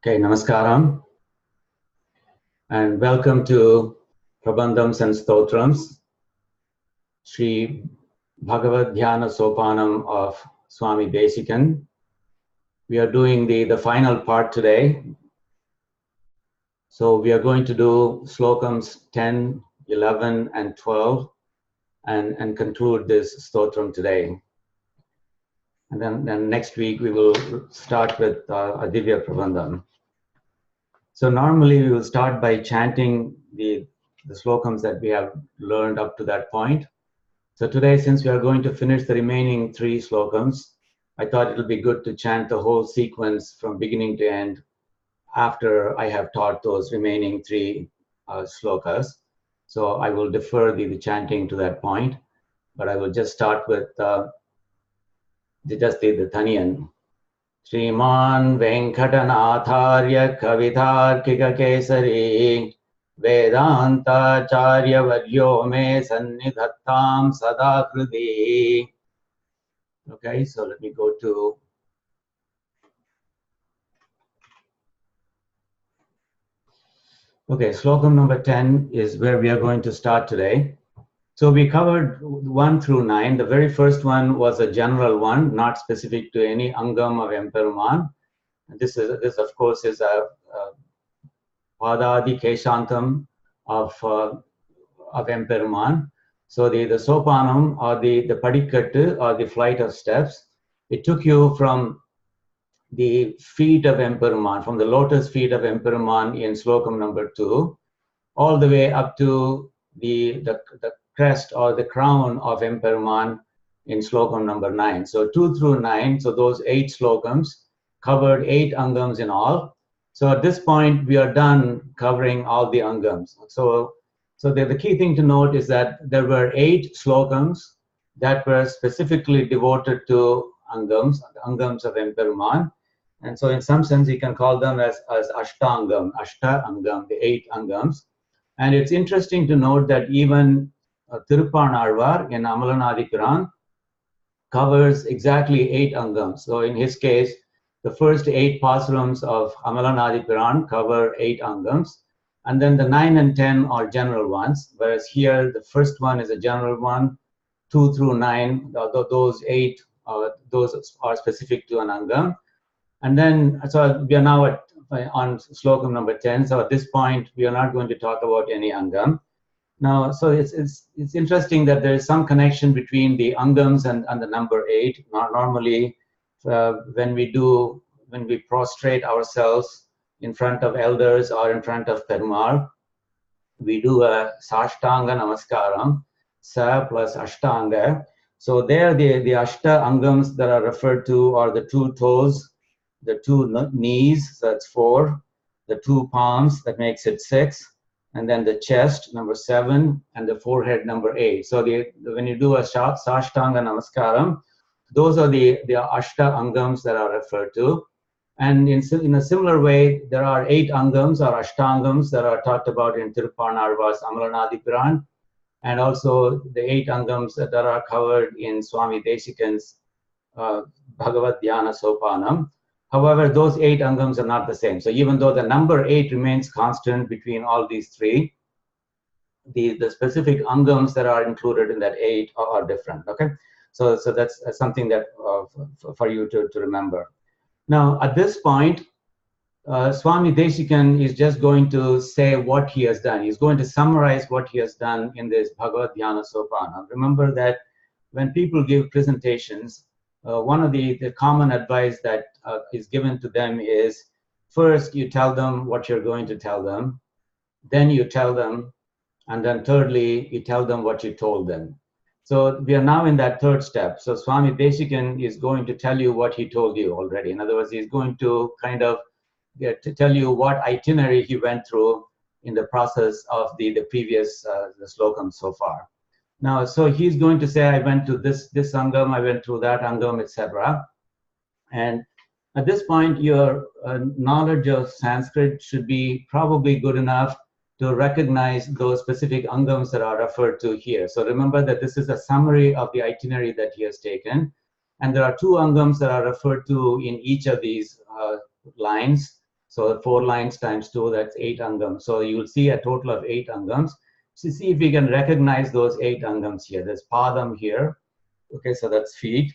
Okay, Namaskaram, and welcome to Prabandhams and Stotrams, Sri Bhagavad dhyAna sOpAnam of Swami Desikan. We are doing the final part today. So we are going to do slokams 10, 11, and 12 and conclude this stotram today. And then next week we will start with a Divya Prabandham. So normally we will start by chanting the slokams that we have learned up to that point. So today, since we are going to finish the remaining 3 slokams, I thought it will be good to chant the whole sequence from beginning to end after I have taught those remaining 3 slokas. So I will defer the chanting to that point, but I will just start with just the Thaniyan. Shriman Venkatanatharya Kavitarkika Kesari Vedanta Charya Varyo Me Sannidhattam Sada Kriti. Okay, so let me go to slokam number 10 is where we are going to start today. So we covered 1 through 9. The very first one was a general one, not specific to any angam of Emperuman. This of course is a Padadi Keshantam of Emperuman. So the sOpAnam or the padikattu or the flight of steps, it took you from the feet of Emperuman, from the lotus feet of Emperuman in slokam number 2, all the way up to the crest or the crown of Emperuman in slokam number 9. So 2 through 9, so those 8 slokams covered 8 angams in all. So at this point, we are done covering all the angams. So the key thing to note is that there were 8 slokams that were specifically devoted to angams of Emperuman. And so in some sense, you can call them as Ashta Angam, the 8 angams. And it's interesting to note that even Tirupanarvar in Amalanadipuran covers exactly 8 angams. So in his case, the first 8 pasurams of Amalanadipuran cover 8 angams. And then the 9 and 10 are general ones, whereas here the first one is a general one, 2 through 9, those 8, those are specific to an angam. And then, so we are now on slokam number 10. So at this point, we are not going to talk about any angam. Now, so it's interesting that there is some connection between the angams and the number 8. Normally, when we prostrate ourselves in front of elders or in front of Perumal, we do a Sashtanga Namaskaram, Sa plus Ashtanga. So there, the Ashta angams that are referred to are the 2 toes, the 2 knees, so that's 4, the 2 palms, that makes it 6, and then the chest, number 7, and the forehead, number 8. So when you do a Sashtanga Namaskaram, those are the Ashta angams that are referred to. And in a similar way, there are 8 angams or Ashtangams that are talked about in Tirupanarvar's Amalanadipuran, and also the 8 angams that are covered in Swami Desikan's bhagavad dhyAna sOpAnam. However, those 8 angams are not the same. So even though the number 8 remains constant between all these 3, the specific angams that are included in that 8 are different. Okay, so that's something that for you to remember. Now, at this point, Swami Desikan is just going to say what he has done. He's going to summarize what he has done in this bhagavad dhyAna sOpAnam. Remember that when people give presentations, one of the common advice that is given to them is, first you tell them what you're going to tell them, then you tell them, and then thirdly, you tell them what you told them. So we are now in that 3rd step. So Swami Desikan is going to tell you what he told you already. In other words, he's going to kind of to tell you what itinerary he went through in the process of the previous the slokam so far. Now, so he's going to say, I went to this angam, I went through that angam, etc. And at this point, your knowledge of Sanskrit should be probably good enough to recognize those specific angams that are referred to here. So remember that this is a summary of the itinerary that he has taken. And there are 2 angams that are referred to in each of these lines. So 4 lines times 2, that's 8 angams. So you will see a total of 8 angams. So see if we can recognize those 8 angams here. There's padam here. Okay, so that's feet.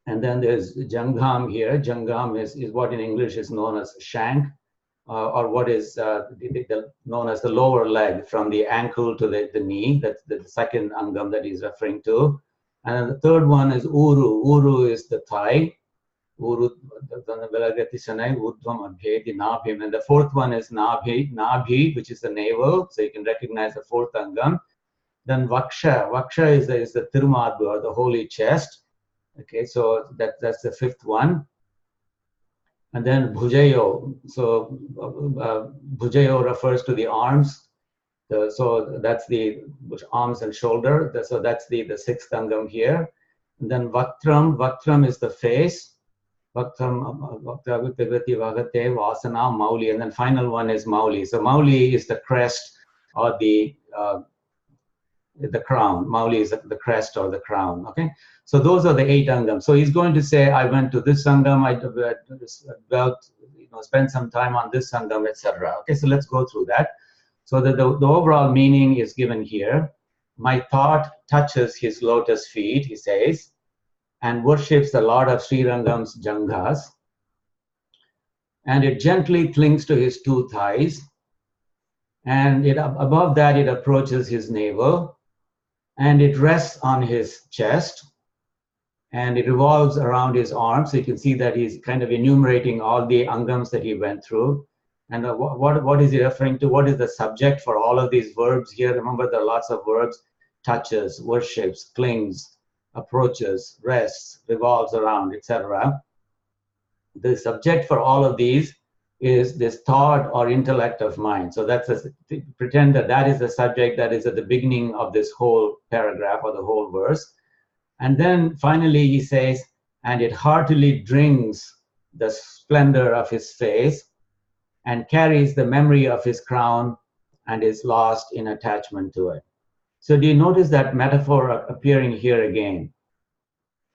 And then there's Jangham here. Jangham is what in English is known as shank, or what is known as the lower leg from the ankle to the knee. That's the second angam that he's referring to. And the third one is uru. Uru is the thigh. Uru, and the fourth one is nabhi, which is the navel. So you can recognize the fourth angam. Then vaksha. Vaksha is the tirumadu, or the holy chest. Okay, so that's the fifth one. And then bhujayo. So bhujayo refers to the arms. So that's the arms and shoulder. So that's the sixth angam here. And then vaktram. Vaktram is the face. Vaktram, vasana, mauli. And then final one is mauli. So mauli is the crest or the crown. Mauli is the crest or the crown. Okay, so those are the 8 angams. So he's going to say, I went to this angam, I spent some time on this angam, etc. Okay, so let's go through that. So the overall meaning is given here. My thought touches his lotus feet, he says, and worships the Lord of Srirangam's janghas, and it gently clings to his 2 thighs, and above that it approaches his navel, and it rests on his chest, and it revolves around his arms. So you can see that he's kind of enumerating all the angams that he went through. And what is he referring to? What is the subject for all of these verbs here? Remember, there are lots of verbs: touches, worships, clings, approaches, rests, revolves around, etc. The subject for all of these is this thought or intellect of mind. So pretend that is the subject that is at the beginning of this whole paragraph or the whole verse. And then finally he says, and it heartily drinks the splendor of his face and carries the memory of his crown and is lost in attachment to it. So do you notice that metaphor appearing here again?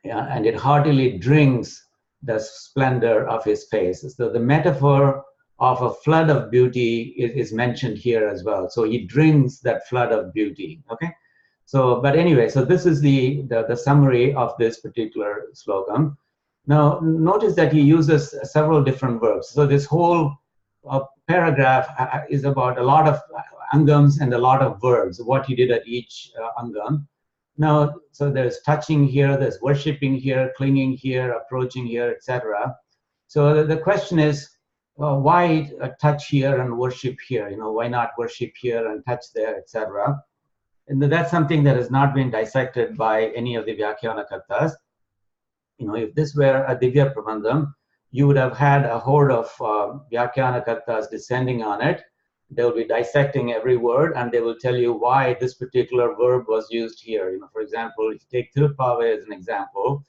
Yeah, and it heartily drinks the splendor of his face. So the metaphor of a flood of beauty is mentioned here as well. So he drinks that flood of beauty. Okay. So, but anyway, so this is the summary of this particular slokam. Now, notice that he uses several different verbs. So this whole paragraph is about a lot of angams and a lot of verbs, what he did at each angam. Now, so there's touching here, there's worshipping here, clinging here, approaching here, etc. So the question is, why touch here and worship here? Why not worship here and touch there, etc.? And that's something that has not been dissected by any of the Vyakhyanakartas. If this were a Divya Prabandham, you would have had a horde of Vyakhyanakartas descending on it. They will be dissecting every word, and they will tell you why this particular verb was used here. For example, if you take Tirupavai as an example,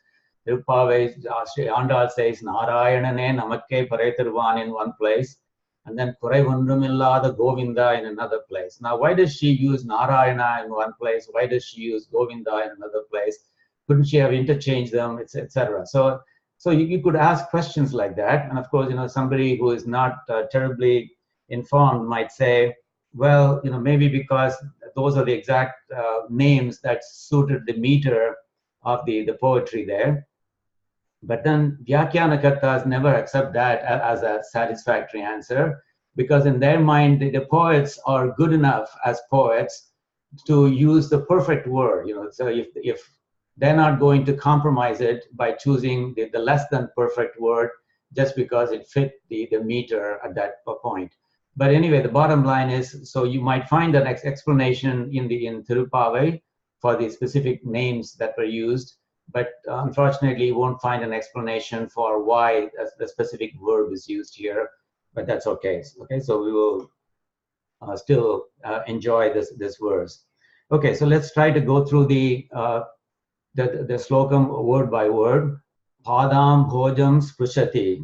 Tirupavai, Andal says, Narayanane Namakke Paretirvan in one place, and then Kuraivandramillada Govinda in another place. Now, why does she use Narayana in one place? Why does she use Govinda in another place? Couldn't she have interchanged them, etc.? So you could ask questions like that. And of course, somebody who is not terribly informed might say, well, maybe because those are the exact names that suited the meter of the poetry there. But then Vyakhyanakartas never accept that as a satisfactory answer, because in their mind, the poets are good enough as poets to use the perfect word. So if they're not going to compromise it by choosing the less than perfect word just because it fit the meter at that point. But anyway, the bottom line is, so you might find an explanation in Tirupavai for the specific names that were used, but unfortunately you won't find an explanation for why the specific verb is used here, but that's okay. Okay, so we will still enjoy this verse. Okay, so let's try to go through the slokam word by word. Padam bhojam sprushati.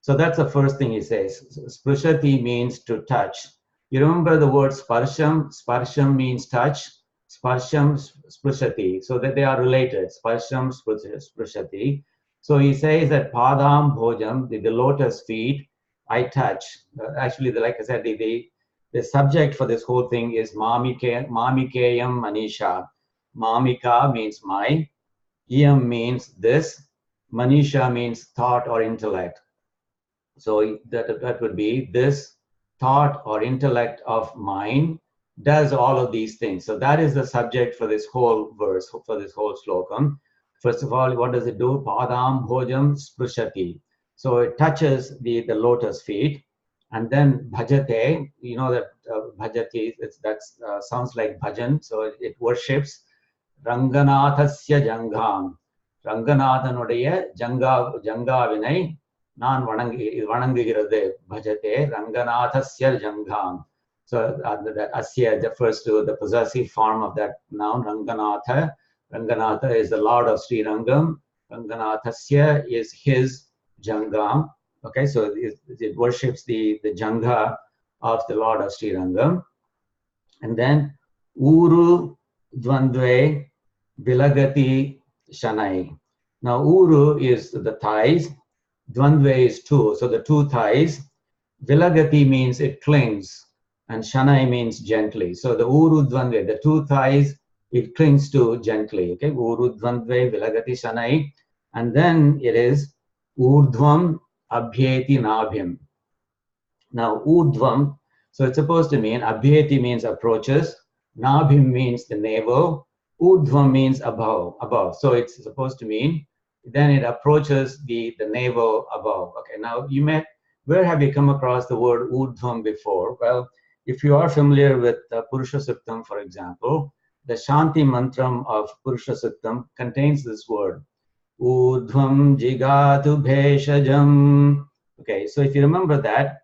So that's the first thing he says. Sprushati means to touch. You remember the word sparsham? Sparsham means touch. Sparsham, sprushati. So that they are related. Sparsham, sprushati. So he says that padam bhojam, the lotus feet, I touch. Actually, like I said, the subject for this whole thing is Mamikeyam Manisha. Mamika means my, Iyam means this, Manisha means thought or intellect. So that would be this thought or intellect of mine does all of these things. So that is the subject for this whole verse, for this whole slokam. First of all, what does it do? Padam bhojam sprushati. So it touches the lotus feet. And then bhajate, you know that bhajati, that sounds like bhajan. So it worships Ranganathasya Jangam. Ranganathanuடைய ஜங்காவினை நான் வணங்குகிறது. Bhajate Ranganathasya Jangam. So that asya refers to the possessive form of that noun, Ranganatha. Ranganatha is the Lord of Sri Rangam. Ranganathasya is his Jangam. Okay, so it worships the Janga of the Lord of Sri Rangam. And then Uru Dvandve Vilagati Shanai. Now Uru is the thighs, Dvandve is two, so the two thighs. Vilagati means it clings, and Shanai means gently. So the Uru Dvandve, the two thighs, it clings to gently. Okay, Uru Dvandve Vilagati Shanai. And then it is Urdhvam Abhyeti Nabhim. Now Urdhvam, so it's supposed to mean, Abhyeti means approaches, Nabhim means the navel, Urdhvam means above. So it's supposed to mean, then it approaches the navel above. Okay, now where have you come across the word Urdhvam before? Well, if you are familiar with Purusha Suktam, for example, the Shanti mantram of Purusha Suktam contains this word, Urdhvam jigatu bheshajam. Okay, so if you remember that,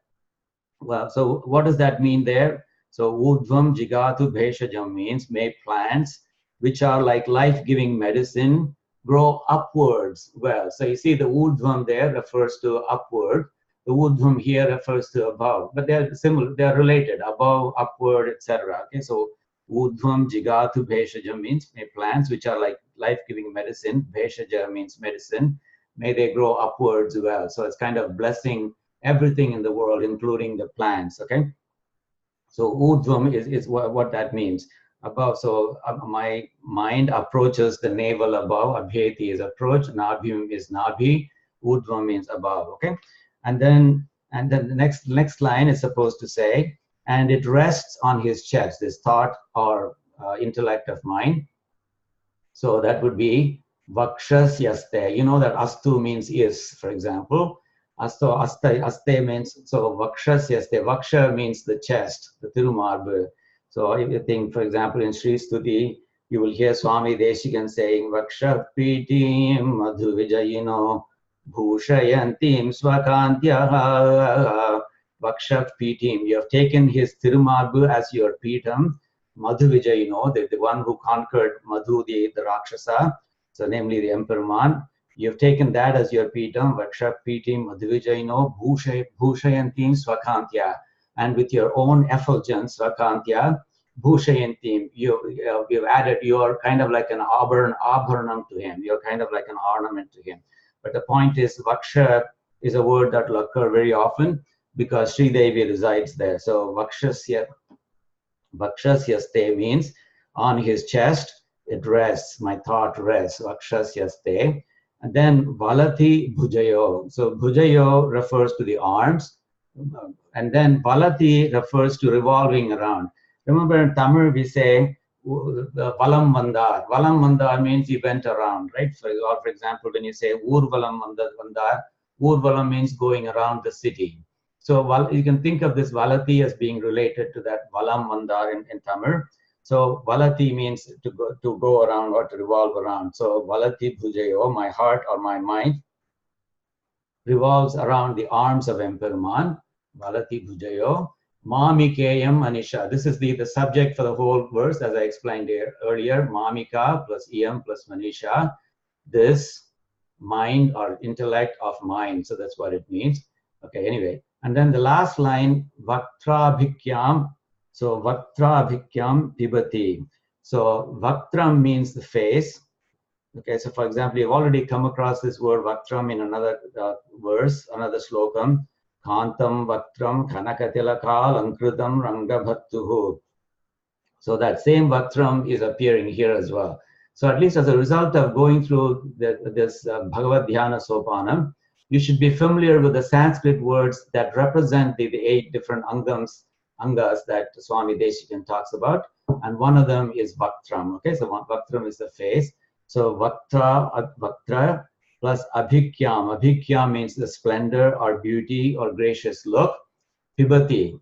well, so what does that mean there? So Urdhvam jigatu bheshajam means may plants, which are like life-giving medicine, grow upwards. Well, so you see the Urdhvam there refers to upward. The Urdhvam here refers to above, but they're similar, they're related, above, upward, etc. Okay, so Urdhvam jigatu bheshajam means may plants, which are like life-giving medicine. Bheshaja means medicine. May they grow upwards well. So it's kind of blessing everything in the world, including the plants. Okay. So Urdhvam is what that means. Above. So my mind approaches the navel above. Abhyeti is approach. Nabhim is nabhi. Urdhvam means above. Okay. And then the next line is supposed to say, and it rests on his chest, this thought or intellect of mine. So that would be vakshas yaste. You know that astu means is, for example. Aste means, so vakshas yaste. Vaksha means the chest, the tirumarbu. So if you think, for example, in Sri Stuti, you will hear Swami Desikan saying, Vaksha pitim madhu vijayino bhushayantim swakantyaha. Vaksha pitim. You have taken his tirumarbu as your pitam. Madhu vijayino, the one who conquered Madhu, the Rakshasa, so namely the Emperor Man. You have taken that as your pitam. Vaksha pitim madhu vijayino bhushayantim swakantya. And with your own effulgence, Svakantya, Bhushayantim, you've added, you're kind of like an abharanam to him. You're kind of like an ornament to him. But the point is, Vaksha is a word that will occur very often because Sri Devi resides there. So Vakshasyaste means on his chest, it rests, my thought rests, Vakshasyaste. And then Valati Bhujayo. So Bhujayo refers to the arms. And then Valati refers to revolving around. Remember in Tamil we say Valam Vandar. Valam Vandar means he went around, right? So, or for example, when you say Urvalam Vandar, Urvalam means going around the city. So you can think of this Valati as being related to that Valam Vandar in Tamil. So Valati means to go around or to revolve around. So Valati Bhujayo, my heart or my mind, revolves around the arms of Emperor Man. Valati Bhujayo, Mamikeyam Anisha. This is the subject for the whole verse, as I explained earlier. Mamika plus Iyam plus Manisha. This mind or intellect of mind. So that's what it means. Okay, anyway. And then the last line, Vaktrabhikyam. So Vaktrabhikyam Pibati. So Vaktram means the face. Okay, so for example, you've already come across this word Vaktram in another verse, another slokam. Kantam Vaktram Kanakatilakal Ankritam Rangabhattuhu. So that same Vaktram is appearing here as well. So at least as a result of going through this Bhagavad dhyAna sOpAnam, you should be familiar with the Sanskrit words that represent the 8 different angas that Swami Desikan talks about. And one of them is Vaktram. Okay, so Vaktram is the face. So Vaktra plus Abhikyam. Abhikyam means the splendor or beauty or gracious look. Pibati.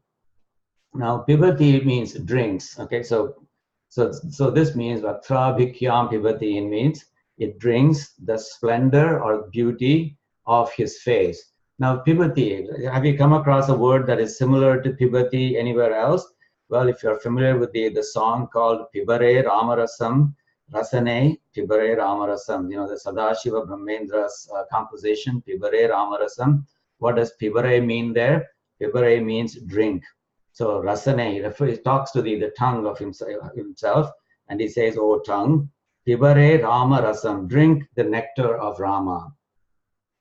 Now, pibati means drinks. Okay, so this means Vaktra Abhikyam Pibati means it drinks the splendor or beauty of his face. Now, pibati, have you come across a word that is similar to pibati anywhere else? Well, if you're familiar with the song called Pibare Ramarasam, Rasane, Pibare Ramarasam, the Sadashiva Brahmendra's composition, Pibare Ramarasam. What does Pibare mean there? Pibare means drink. So Rasane, he talks to the tongue of himself, and he says, "O tongue, Pibare Ramarasam, drink the nectar of Rama."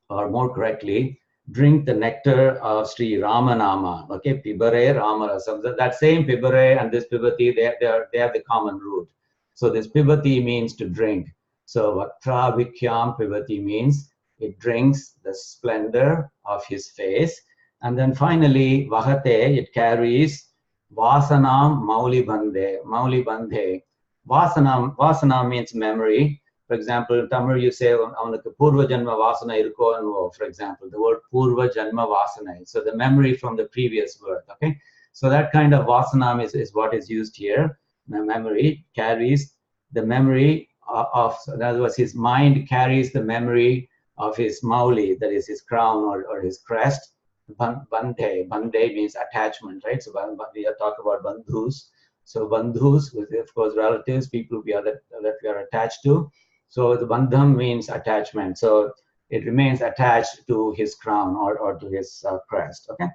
Or more correctly, drink the nectar of Sri Ramanama. Okay, Pibare Ramarasam. That same Pibare and this Pibati, they have the common root. So this Pibati means to drink. So Vaktra Vikyam Pibati means it drinks the splendor of his face. And then finally, Vahate, it carries Vasanam Mauli Bandhe. Mauli Bandhe. Vasanam means memory. For example, in Tamil you say, Purva Janma Vasana irko anvo, for example, the word Purva Janma Vasana. So the memory from the previous birth, okay? So that kind of Vasanam is what is used here. The memory carries the memory of, in other words, his mind carries the memory of his Mauli, that is his crown or his crest. Bandhe means attachment, right? So we are talking about bandhus. So bandhus, with of course relatives, people that we are attached to. So the bandham means attachment. So it remains attached to his crown or to his crest. Okay.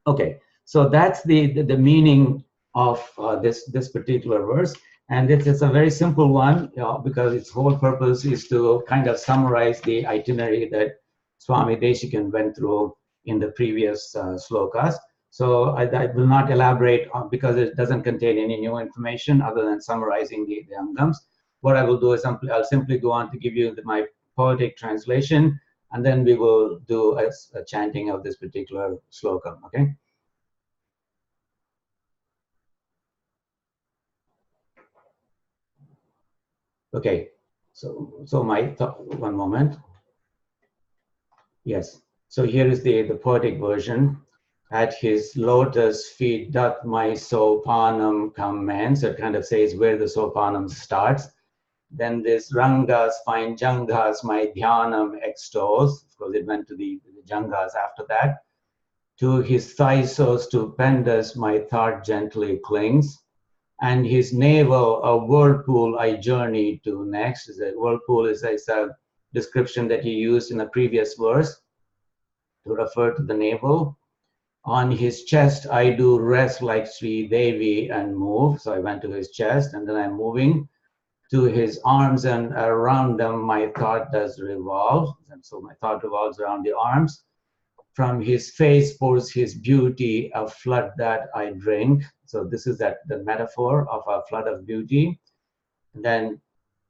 Okay. So that's the meaning of this particular verse, and it's a very simple one, because its whole purpose is to kind of summarize the itinerary that Swami Desikan went through in the previous slokas. So I will not elaborate because it doesn't contain any new information other than summarizing the angams. What I will do is I'll simply go on to give you my poetic translation, and then we will do a chanting of this particular sloka. Okay. Okay. So my one moment. Yes. So here is the poetic version. At his lotus feet doth my sOpAnam commence. It kind of says where the sOpAnam starts. Then this rangas, fine jangas, my dhyAnam extols. Of course, it went to the jangas after that. To his thighs so stupendous, my thought gently clings. And his navel, a whirlpool I journey to next. The whirlpool is a description that he used in the previous verse to refer to the navel. On his chest, I do rest like Sri Devi and move. So I went to his chest, and then I'm moving to his arms, and around them my thought does revolve. And so my thought revolves around the arms. From his face pours his beauty, a flood that I drink. So this is the metaphor of a flood of beauty. And then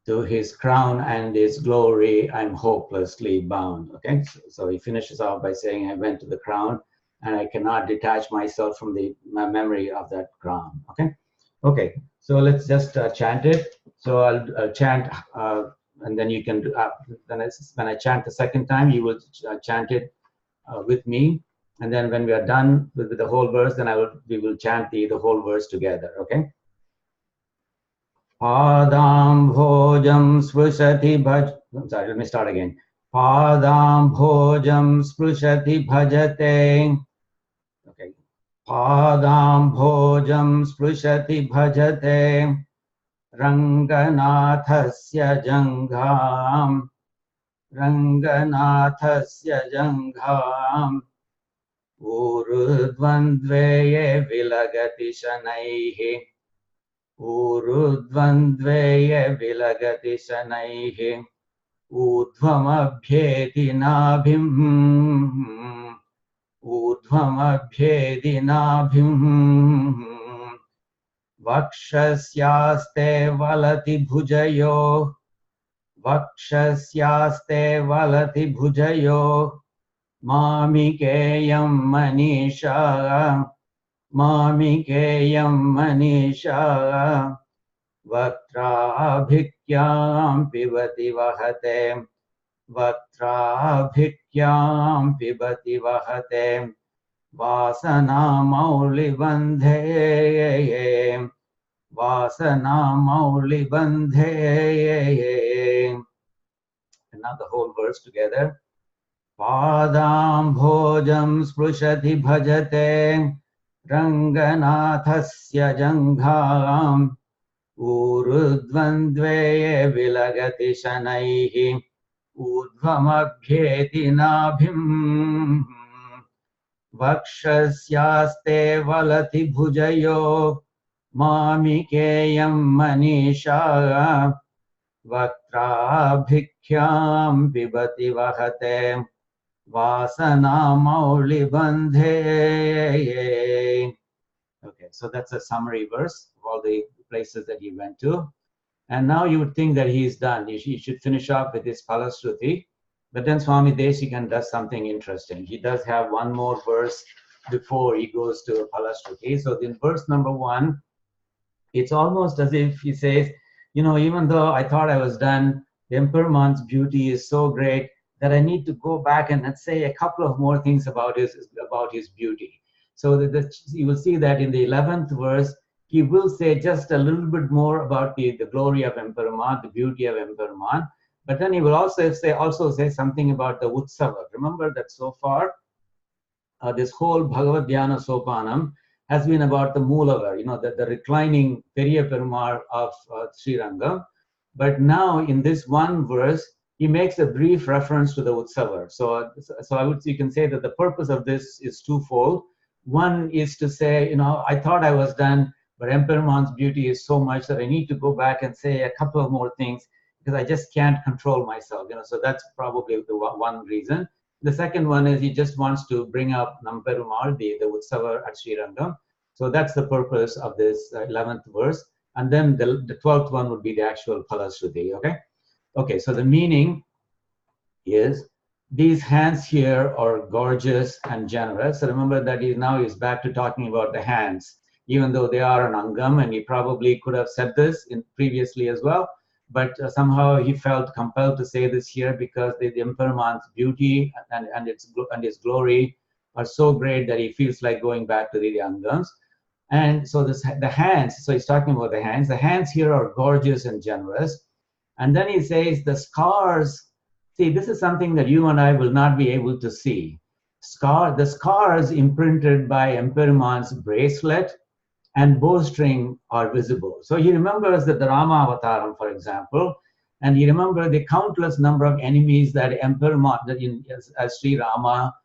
to his crown and his glory, I'm hopelessly bound. Okay, so he finishes off by saying, I went to the crown, and I cannot detach myself from my memory of that crown. Okay, okay. So let's just chant it. So I'll chant, and then you can. When I chant the second time, you will chant it with me, and then when we are done with the whole verse, then we will chant the whole verse together. Okay. Padam bhojam sprushati bhaj. I'm sorry. Let me start again. Padam bhojam sprushati bhajate. Okay. Padam bhojam sprushati bhajate. Ranganathasya jangham. Ranganathasya jangham. Urudvandveye vilagati shanaihi. Urudvandveye vilagati shanaihi. Udvamabhyeti nabhim. ऊर्ध्वमभ्येदिनाभिम् वक्षस्यास्ते वलति भुजयो वक्षस्यास्ते वलति भुजयो मामिकेयं Manisha मामिकेयं Manisha वक्त्राभिक्यां पिबति वहते वक्त्राभिक्यां पिबति वहते वासनामौलिबन्धे वासनामौलिबन्धे. And now the whole verse together. Padambhojam sprushati bhajate Ranganathasya jangham Urudvandve vilagati shanaihi Udvamabhyeti nabhim Vakshasyaste valati bhujayo Mamikeyam manisha Vaktrabhikyam pibati vahate Vasana mauli bandhe. Okay, so that's a summary verse of all the places that he went to. And now you would think that he is done. He should finish off with his Phalashruti. But then Swami Desikan does something interesting. He does have one more verse before he goes to Phalashruti. So in verse number 1, it's almost as if he says, you know, even though I thought I was done, the Emperor's beauty is so great that I need to go back and say a couple of more things about his beauty. So you will see that in the 11th verse, he will say just a little bit more about the glory of Emperor, the beauty of Emperor. But then he will also say something about the Utsava. Remember that so far, this whole bhagavad dhyAna sOpAnam has been about the Moolavar, you know, the reclining Periya Perumal of Sri Rangam. But now in this one verse, he makes a brief reference to the Utsava. So you can say that the purpose of this is twofold. One is to say, you know, I thought I was done, but Emperor's beauty is so much that I need to go back and say a couple of more things because I just can't control myself, you know. So that's probably the one reason. The second one is he just wants to bring up Namperumal, the Utsava at Sri Rangam. So that's the purpose of this 11th verse. And then the 12th one would be the actual Phalashruti, okay? Okay, so the meaning is these hands here are gorgeous and generous. So remember that he's back to talking about the hands, even though they are an angam, and he probably could have said this previously as well. But somehow he felt compelled to say this here because the Emperor's beauty and its glory are so great that he feels like going back to the angams. And so the hands, so he's talking about the hands. The hands here are gorgeous and generous. And then he says the scars, see, this is something that you and I will not be able to see. The scars imprinted by Emperor's bracelet and bowstring are visible. So he remembers that the Rama Avataram, for example, and he remembers the countless number of enemies that as Sri Rama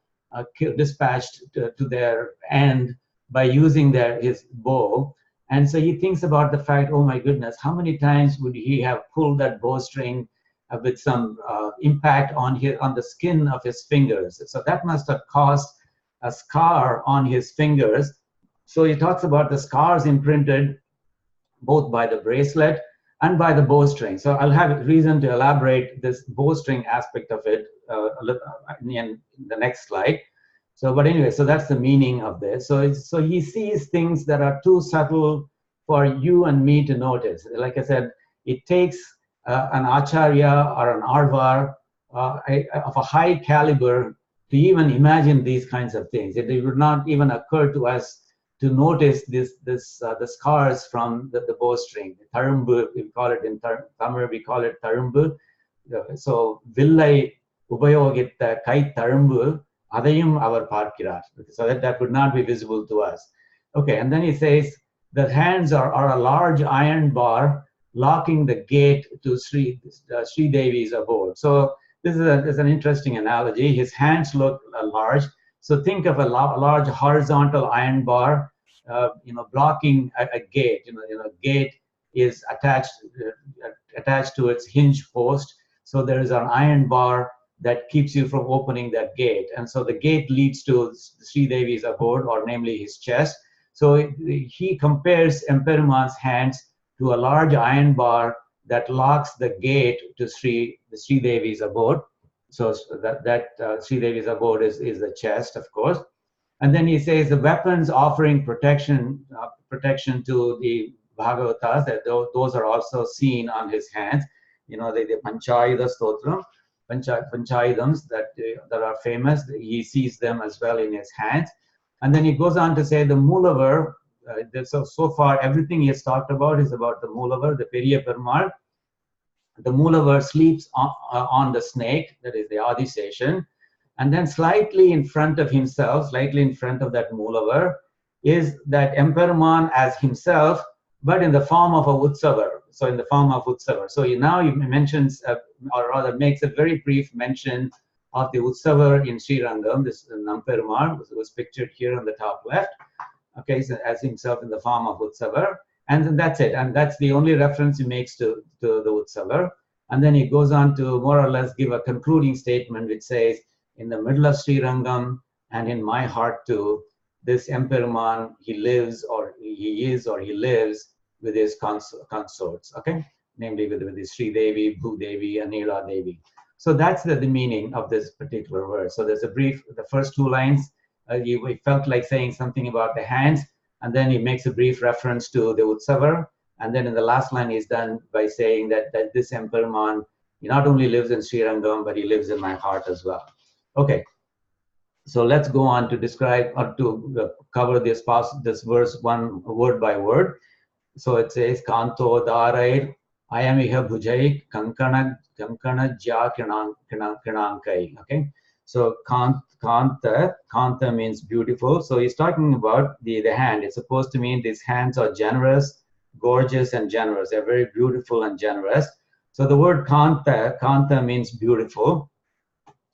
dispatched to their end by using his bow. And so he thinks about the fact, oh my goodness, how many times would he have pulled that bowstring with some impact on the skin of his fingers? So that must have caused a scar on his fingers. So he talks about the scars imprinted both by the bracelet and by the bowstring. So I'll have reason to elaborate this bowstring aspect of it in the next slide. So, but anyway, so that's the meaning of this. So he sees things that are too subtle for you and me to notice. Like I said, it takes an acharya or an arvar of a high caliber to even imagine these kinds of things. It would not even occur to us to notice the scars from the bowstring. Tarumbu, we call it in Tamil, we call it tarumbu. So villai upayogitta kai tarumbu adayum avar parkirar. So that would not be visible to us. Okay, and then he says the hands are a large iron bar locking the gate to Sri Devi's abode. So this is an interesting analogy. His hands look large. So think of a large horizontal iron bar, blocking a gate. Gate is attached to its hinge post. So there is an iron bar that keeps you from opening that gate. And so the gate leads to Sri Devi's abode, or namely his chest. So he compares Emperuman's hands to a large iron bar that locks the gate to Sri Devi's abode. So that Sri Devi's abode is the chest, of course. And then he says the weapons offering protection to the Bhagavatas, that those are also seen on his hands. You know, the Panchayuda Stotram, Panchayudams that are famous. He sees them as well in his hands. And then he goes on to say the Moolavar. So far, everything he has talked about is about the Moolavar, the Periya Perumal. The Moolavar sleeps on the snake, that is the Adiseshan. And then slightly in front of himself, slightly in front of that Moolavar, is that Emperuman as himself, but in the form of a Utsavar. So in the form of Utsavar. So now he mentions, or rather makes a very brief mention of the Utsavar in Srirangam, this Namperumal, was pictured here on the top left. Okay, so as himself in the form of Utsavar. And then that's it. And that's the only reference he makes to the Utsavar. And then he goes on to more or less give a concluding statement which says, in the middle of Srirangam and in my heart too, this Emperuman, he lives or he lives with his consorts, okay? Namely with the Sri Devi, Bhu Devi, and Neela Devi. So that's the meaning of this particular verse. So there's a brief, the first two lines, he felt like saying something about the hands, and then he makes a brief reference to the Utsavar, and then in the last line he's done by saying that this Emperuman, he not only lives in Srirangam, but he lives in my heart as well. Okay, so let's go on to describe or to cover this verse one word by word. So it says, Kanto Darair Ayamiha Bhujai Kankana Jya Kinankai. Okay, so Kanta means beautiful. So he's talking about the hand. It's supposed to mean these hands are generous, gorgeous, and generous. They're very beautiful and generous. So the word Kanta means beautiful.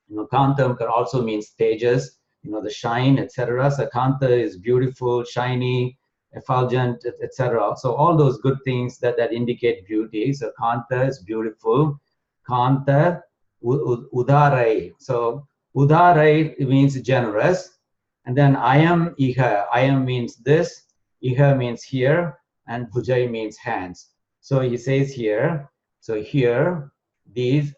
You know, Kanta can also mean stages, you know, the shine, etc. So Kanta is beautiful, shiny, effulgent, etc. So all those good things that indicate beauty. So Kanta is beautiful. Kanta Udarai. So Udarai means generous. And then Ayam Iha. Ayam means this. Iha means here. And Bhujai means hands. So he says here. So here, these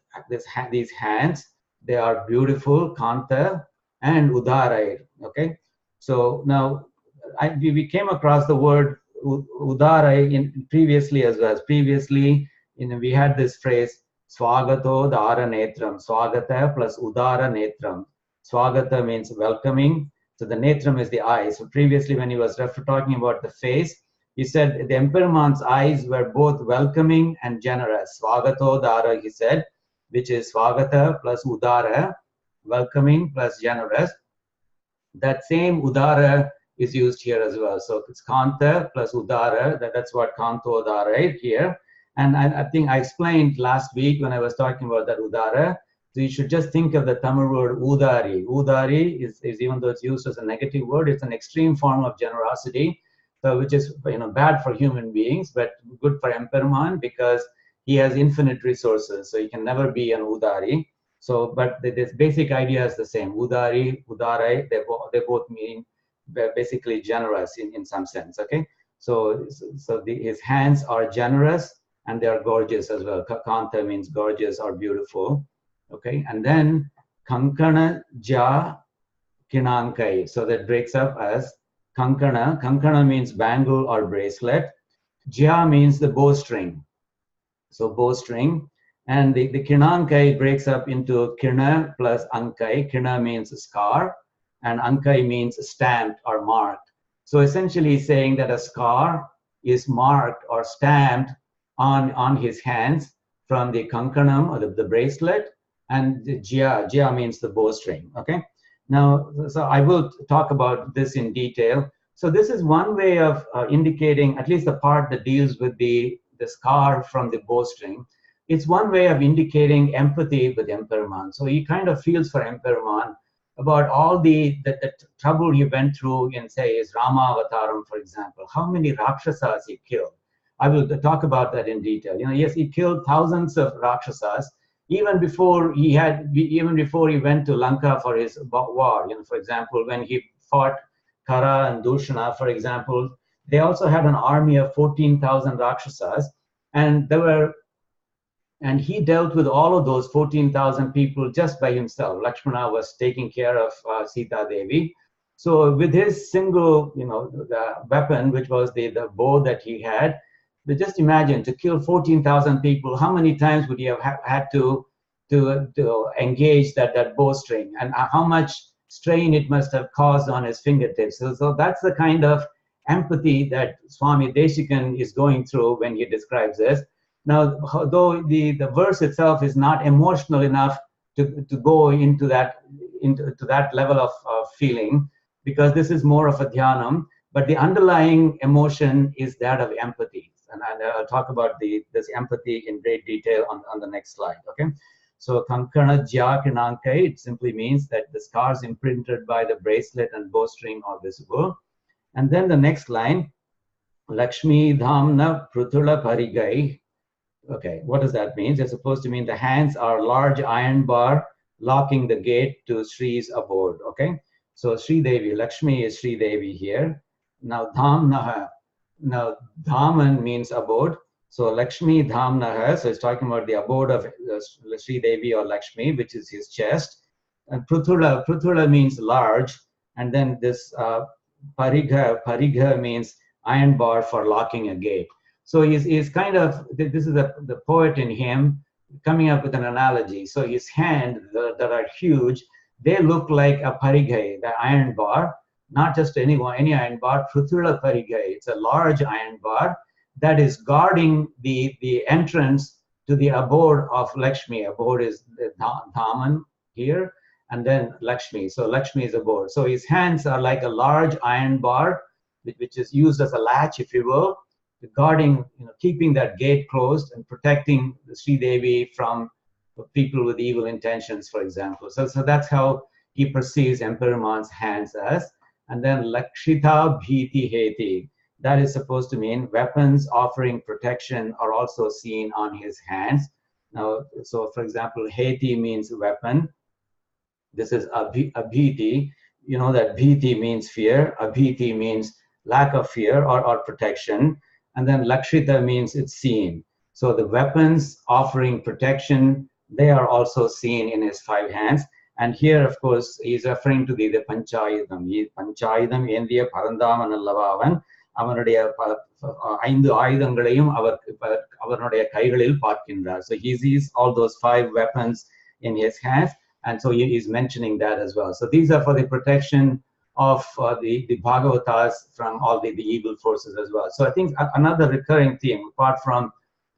hands, they are beautiful, Kanta and Udarai. Okay. So now we came across the word Udarai previously as well. Previously, we had this phrase Swagato Dara Netram. Swagata plus Udara Netram. Swagata means welcoming. So the Netram is the eye. So previously, when he was talking about the face, he said the Emperuman's eyes were both welcoming and generous. Swagato Dara, he said, which is Swagata plus Udara, welcoming plus generous. That same Udara is used here as well. So it's Kanta plus Udara, that's what Kanto Udara here. And I think I explained last week when I was talking about that Udara. So you should just think of the Tamil word Udari. Udari is even though it's used as a negative word, it's an extreme form of generosity. So which is bad for human beings, but good for Emperuman because he has infinite resources. So he can never be an Udari. So, but this basic idea is the same. Udari, Udarai, they both mean basically generous in some sense. Okay. So his hands are generous and they are gorgeous as well. Kanta means gorgeous or beautiful. Okay. And then Kankana Ja Kinankai. So that breaks up as Kankana. Kankana means bangle or bracelet. Jya means the bowstring. So bowstring. And the Kinankai breaks up into Kirna plus Ankai. Kirna means scar, and Ankai means stamped or marked. So essentially saying that a scar is marked or stamped on his hands from the Kankanam or the bracelet, and the Jya means the bowstring. Okay. Now, so I will talk about this in detail. So this is one way of indicating, at least the part that deals with the scar from the bowstring. It's one way of indicating empathy with Emperuman. So he kind of feels for Emperuman about all the trouble he went through in, say, his Rama Avataram, for example. How many Rakshasas he killed. I will talk about that in detail. Yes, he killed thousands of Rakshasas. even before he went to Lanka for his war. For example, when he fought Kara and Dushana, for example, they also had an army of 14,000 Rakshasas, and he dealt with all of those 14,000 people just by himself. Lakshmana was taking care of Sita Devi. So with his single, the weapon, which was the bow that he had, but just imagine, to kill 14,000 people, how many times would he have had to engage that bowstring, and how much strain it must have caused on his fingertips. So that's the kind of empathy that Swami Desikan is going through when he describes this. Now, though the verse itself is not emotional enough to go into that level of feeling, because this is more of a dhyAnam, but the underlying emotion is that of empathy. And I'll talk about this empathy in great detail on the next slide, okay? So, Kankana Jyakinankai, it simply means that the scars imprinted by the bracelet and bowstring are visible. And then the next line, Lakshmi Dhamna Prutula Parigai. Okay, what does that mean? It's supposed to mean the hands are large iron bar locking the gate to Sri's abode, okay? So Sri Devi, Lakshmi is Sri Devi here. Now Dhamnaha, now Dhaman means abode. So Lakshmi Dhamnaha, so it's talking about the abode of Sri Devi or Lakshmi, which is his chest. And Prutula means large. And then this Parigha means iron bar for locking a gate. So he's kind of, this is the poet in him coming up with an analogy. So his hands that are huge, they look like a parigay, the iron bar, not just any iron bar, Prutula parigay. It's a large iron bar that is guarding the entrance to the abode of Lakshmi. Abode is the Dhaman here, and then Lakshmi. So Lakshmi is abode. So his hands are like a large iron bar, which is used as a latch, if you will, guarding, keeping that gate closed and protecting the Sri Devi from people with evil intentions, for example. So that's how he perceives Emperor's hands as. And then Lakshita Bhiti Heti, that is supposed to mean weapons offering protection are also seen on his hands. Now, so for example, Heti means weapon. This is Abhiti. You know that Bhiti means fear. Abhiti means lack of fear or protection. And then Lakshita means it's seen. So the weapons offering protection, they are also seen in his 5 hands. And here, of course, he's referring to the Panchayudam. Panchayudam Endiya Parandamanallavan, Avanuடைய 5 ஆயுதங்களையும் அவனுடைய கைகளில் பார்க்கின்றார். So he sees all those 5 weapons in his hands, and so he is mentioning that as well. So these are for the protection of the Bhagavatas from all the evil forces as well. So I think another recurring theme, apart from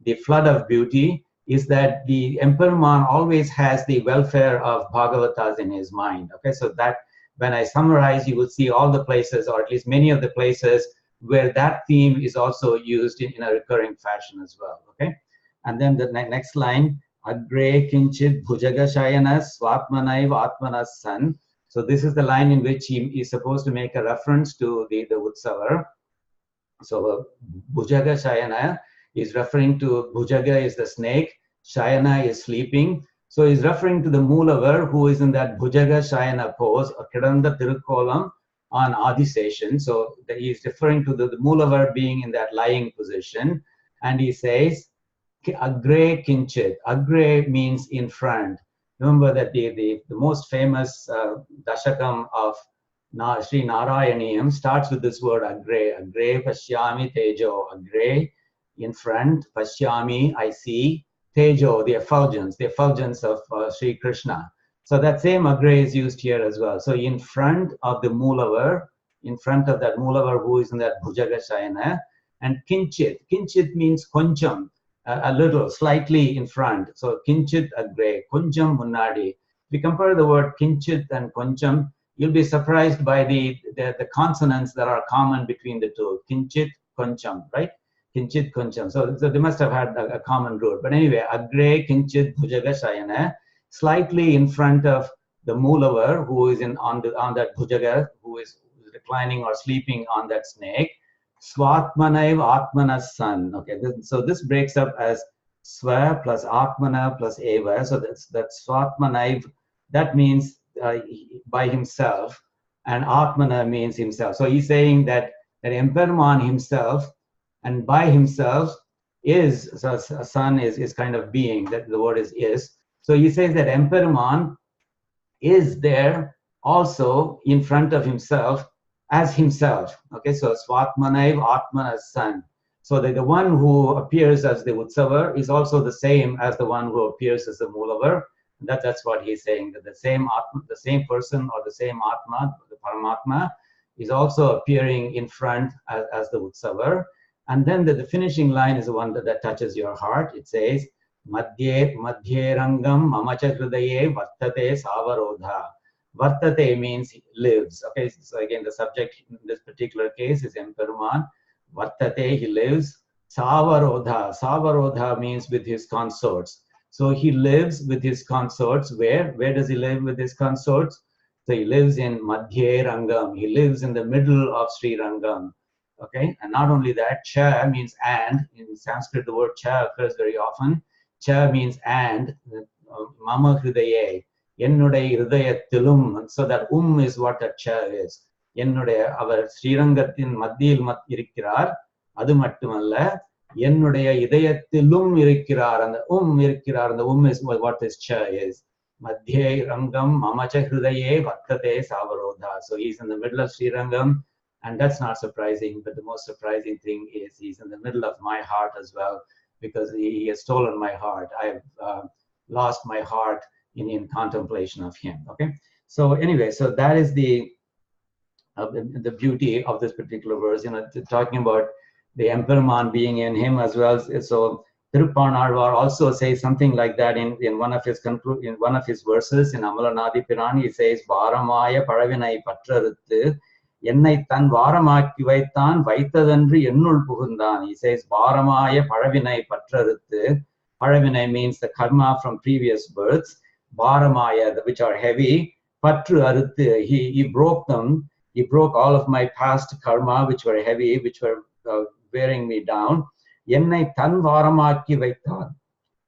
the flood of beauty, is that the Emperor always has the welfare of Bhagavatas in his mind. Okay, so that when I summarize, you will see all the places, or at least many of the places, where that theme is also used in a recurring fashion as well. Okay, and then the next line, Agre Kinchit Bhujaga Shayana Swatmanaiv Atmanas San. So this is the line in which he is supposed to make a reference to the Utsavar. So Bhujaga Shayana is referring to, Bhujaga is the snake, Shayana is sleeping. So he's referring to the Moolavar who is in that Bhujaga Shayana pose, or Kidanda Tirukolam on Adiseshan. So he's referring to the Moolavar being in that lying position. And he says, Agre Kinchit. Agre means in front. Remember that the most famous dashakam of Sri Narayaniyam starts with this word Agre. Agre Pashyami Tejo. Agre, in front. Pashyami, I see. Tejo, the effulgence of Sri Krishna. So that same Agre is used here as well. So in front of the Moolavar, in front of that Moolavar who is in that Bhujaga Shayana. And Kinchit. Kinchit means koncham. A little, slightly in front. So kinchit agre, kuncham munnadi. If you compare the word kinchit and kuncham, you'll be surprised by the consonants that are common between the two. Kinchit, kuncham, right? Kinchit, kuncham. So they must have had a common root. But anyway, agre, kinchit, bhujaga shayana, slightly in front of the Moolavar who is on that bhujaga, who is reclining or sleeping on that snake. Swatmanaiv Atmanas San. Okay, so this breaks up as Swa plus Atmana plus Eva. So that's Swatmanaiv. That means by himself, and Atmana means himself. So he's saying that Emperman himself and by himself is, so a son is kind of being, that the word is. So he says that Emperman is there also in front of himself as himself. Okay, so Swatmanaiv, Atmana's son. So that the one who appears as the Utsavar is also the same as the one who appears as the Mulavar. That's what he's saying, that the same Atma, the same person or the same Atma, the Paramatma, is also appearing in front as the Utsavar. And then the finishing line is the one that touches your heart. It says, Madhye rangam mamacha hridaye vartate savarodha. Vartate means lives. Okay, so again, the subject in this particular case is Emperman. Vartate, he lives. Savarodha. Savarodha means with his consorts. So he lives with his consorts. Where? Where does he live with his consorts? So he lives in Madhye Rangam. He lives in the middle of Sri Rangam. Okay, and not only that, cha means and. In Sanskrit, the word cha occurs very often. Cha means and. Mama hridaye. Ennudaya hridayattilum. So that is what a cha is. Ennudaya, our Srirangathin Madhil irikkirar. Adu mattumalla. Ennudaya idayattilum irikkirar. And the irikkirar, and the is what this cha is. Madhye Rangam Mamacha Hridaye Vartate Savarodha. So he's in the middle of Sri Rangam, and that's not surprising, but the most surprising thing is he's in the middle of my heart as well, because he has stolen my heart. I've lost my heart in contemplation of him. Okay, so anyway, so that is the beauty of this particular verse, talking about the Emperman being in him as well. So Tirupanarvar also says something like that in one of his verses in Amalanadi Pirani. He says, Varamaya Paravinai Patraruttu Ennai Tan Varamaki Vaitan Vaitadandri Ennul Pugundan. He says, Varamaya Paravinai Patraruttu. Paravinai means the karma from previous births. Varamaya, which are heavy. Patru Aruttu, he broke them. He broke all of my past karma, which were heavy, which were wearing me down. Ennai tan varamaki vaittan.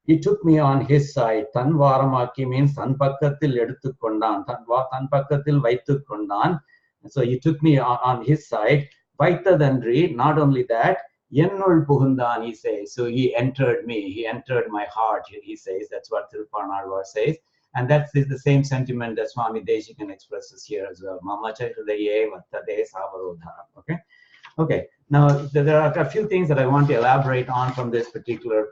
He took me on his side. Tan varamaki means tan pakkathil eduthu kondan. Tan pakkathil vaittu kondan. So he took me on his side. Vaitadandri, not only that, Yennul puhundan, he says. So he entered me. He entered my heart, he says. That's what Tirupanarvar says. And that is the same sentiment that Swami Desikan expresses here as well. Mamacha hridaye vartate savarodha. Okay. Okay, now there are a few things that I want to elaborate on from this particular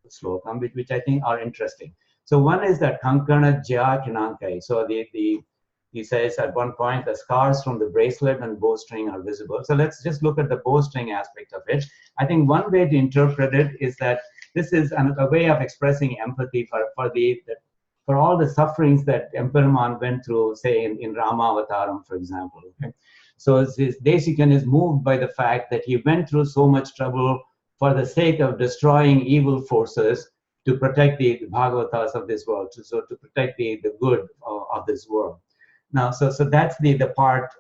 slokam, which I think are interesting. So one is that kankana jya kinankai. So he says at one point the scars from the bracelet and bowstring are visible. So let's just look at the bowstring aspect of it. I think one way to interpret it is that this is a way of expressing empathy for all the sufferings that Emperman went through, say in Ramavataram, for example. Okay? So Desikan is moved by the fact that he went through so much trouble for the sake of destroying evil forces to protect the Bhagavatas of this world, to protect the good of this world. Now, so that's the part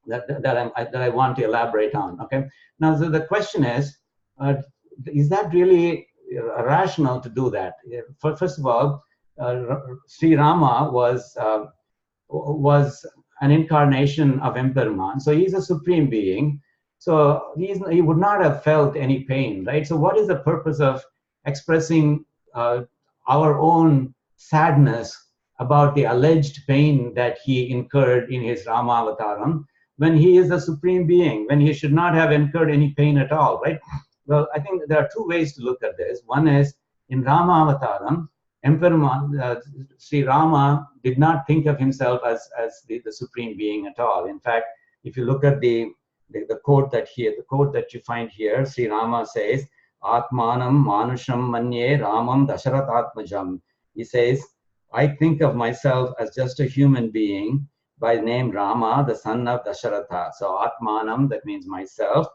that I want to elaborate on. Okay. Now, so the question is that really rational to do that? First of all, Sri Rama was an incarnation of Emperman. So he's a supreme being. So he would not have felt any pain, right? So what is the purpose of expressing our own sadness about the alleged pain that he incurred in his Ramavataram when he is a supreme being, when he should not have incurred any pain at all, right? Well, I think there are two ways to look at this. One is in Ramavataram, Emperman, Sri Rama did not think of himself as the supreme being at all. In fact, if you look at the quote that you find here, Sri Rama says, Atmanam Manusham Manye Ramam Dasharatatmajam. He says, I think of myself as just a human being by name Rama, the son of Dasharatha. So Atmanam, that means myself.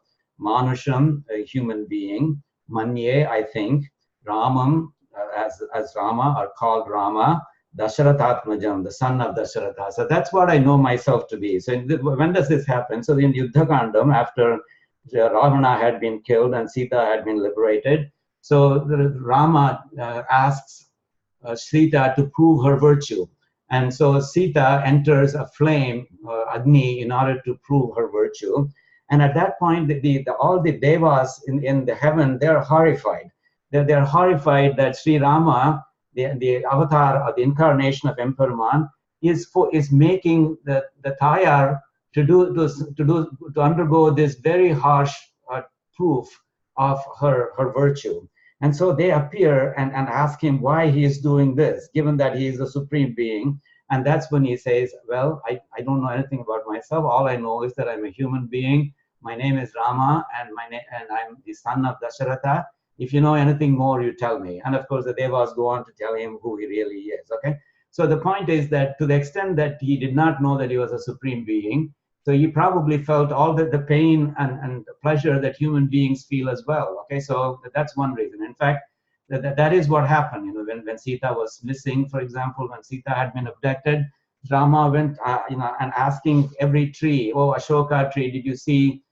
Manusham, a human being. Manye, I think. Ramam, as Rama, are called Rama, Dasharatatmajam, the son of Dasharatha. So that's what I know myself to be. So when does this happen? So in Yuddha Kandam, after Ravana had been killed and Sita had been liberated, So Rama asks Sita to prove her virtue. And so Sita enters a flame, Agni, in order to prove her virtue. And at that point, all the devas in the heaven, they're horrified. They're horrified that Sri Rama, the avatar or the incarnation of Emperor, is making the Tayar to undergo this very harsh proof of her virtue. And so they appear and ask him why he is doing this, given that he is the supreme being. And that's when he says, well, I don't know anything about myself. All I know is that I'm a human being. My name is Rama, and I'm the son of Dasharatha. If you know anything more, you tell me. And of course, the devas go on to tell him who he really is. Okay. So the point is that to the extent that he did not know that he was a supreme being, so he probably felt all the pain and the pleasure that human beings feel as well. Okay, so that's one reason. In fact, that is what happened. You know, when Sita was missing, for example, when Sita had been abducted, Rama went, and asking every tree, oh, Ashoka tree, did you see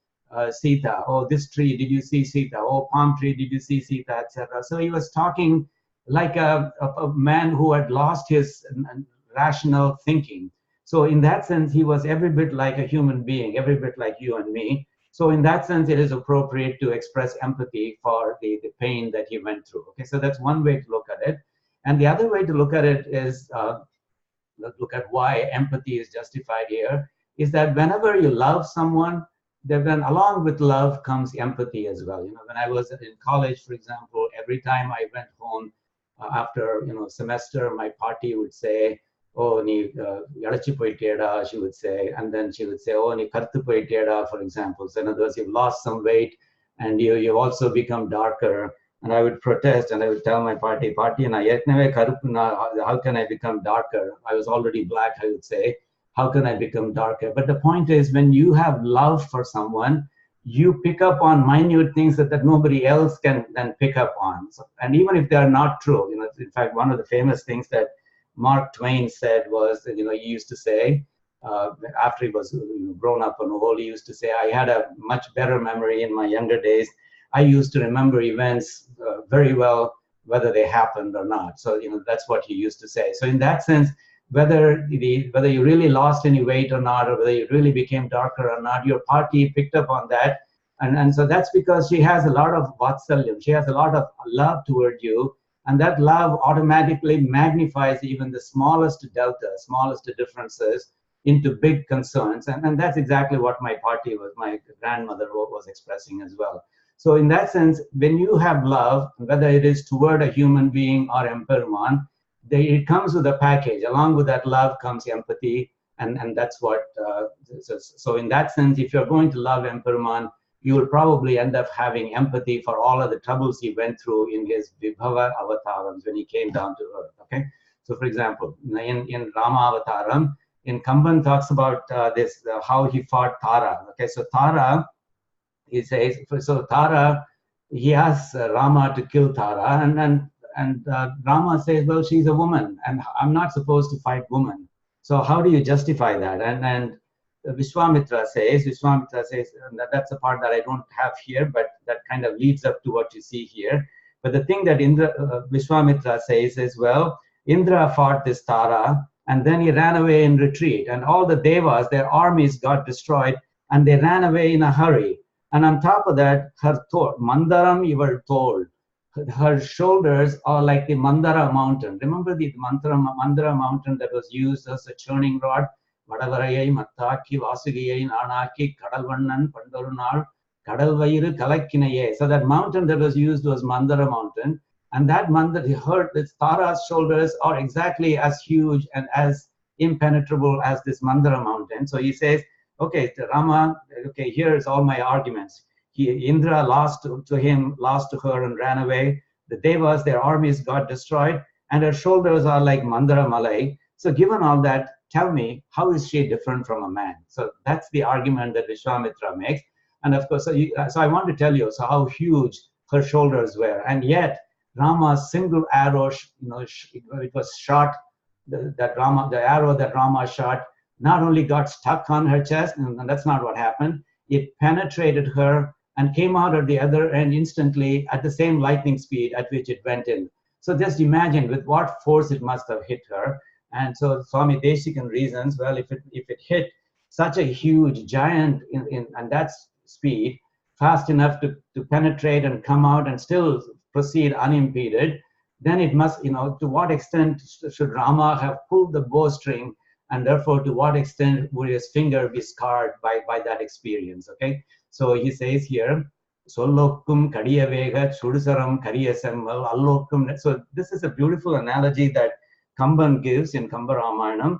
Sita? Oh, this tree, did you see Sita? Oh, palm tree, did you see Sita, etc. So he was talking like a man who had lost his rational thinking. So in that sense, he was every bit like a human being, every bit like you and me. So in that sense, it is appropriate to express empathy for the pain that he went through. Okay, so that's one way to look at it. And the other way to look at it is, look at why empathy is justified here, is that whenever you love someone, then along with love comes empathy as well. You know, when I was in college, for example, every time I went home after semester, my party would say, oh, ni yadachi poiteda, she would say, and then she would say, oh, ni karthu poiteda, for example. So in other words, you've lost some weight and you've also become darker. And I would protest and I would tell my party, na yetneve karupu na, how can I become darker? I was already black, I would say. How can I become darker? But the point is, when you have love for someone, you pick up on minute things that nobody else can then pick up on. So, and even if they are not true, in fact, one of the famous things that Mark Twain said was, he used to say, after he was grown up and old, he used to say, I had a much better memory in my younger days. I used to remember events very well, whether they happened or not. So, that's what he used to say. So in that sense, whether you really lost any weight or not, or whether you really became darker or not, your party picked up on that. And so that's because she has a lot of vatsalyam. She has a lot of love toward you. And that love automatically magnifies even the smallest delta, smallest differences into big concerns. And that's exactly what my grandmother was expressing as well. So in that sense, when you have love, whether it is toward a human being or Emperman, it comes with a package. Along with that love comes empathy. And that's what, so in that sense, if you're going to love Emperman, you will probably end up having empathy for all of the troubles he went through in his Vibhava avatarams when he came down to earth. Okay, so for example, in Rama avataram, in Kamban talks about how he fought Tara. Okay, so Tara, he says, so Tara, he asks Rama to kill Tara, and Rama says, well, she's a woman, and I'm not supposed to fight women. So how do you justify that? And Vishwamitra says, and that's a part that I don't have here, but that kind of leads up to what you see here. But the thing that Vishwamitra says is, well, Indra fought this Tara, and then he ran away in retreat, and all the devas, their armies got destroyed, and they ran away in a hurry. And on top of that, her Mandaram, you were told, her shoulders are like the Mandara mountain. Remember the Mandara mountain that was used as a churning rod? Vadavarayai, Mattaki, Vasugiyai, Nanaki, Kadalvannan, Pandurunal, Kadalvairu, Kalakkinaye. So that mountain that was used was Mandara mountain. And that Mandara, Tara's shoulders are exactly as huge and as impenetrable as this Mandara mountain. So he says, okay, Rama, okay, here's all my arguments. Indra lost to him, lost to her, and ran away. The devas, their armies got destroyed, and her shoulders are like Mandara Malai. So given all that, tell me, how is she different from a man? So that's the argument that Vishwamitra makes. And of course, so I want to tell you how huge her shoulders were. And yet, Rama's single arrow, it was shot, the arrow that Rama shot not only got stuck on her chest, and that's not what happened, it penetrated her and came out at the other end instantly at the same lightning speed at which it went in. So just imagine with what force it must have hit her. And so Swami Desikan reasons, well, if it hit such a huge giant and that's speed, fast enough to penetrate and come out and still proceed unimpeded, then it must, to what extent should Rama have pulled the bowstring, and therefore to what extent would his finger be scarred by that experience, okay? So he says here, Sollokkum kadiya vega sudusaram kariya semmal allokkum. So this is a beautiful analogy that Kamban gives in Kamba Ramayanam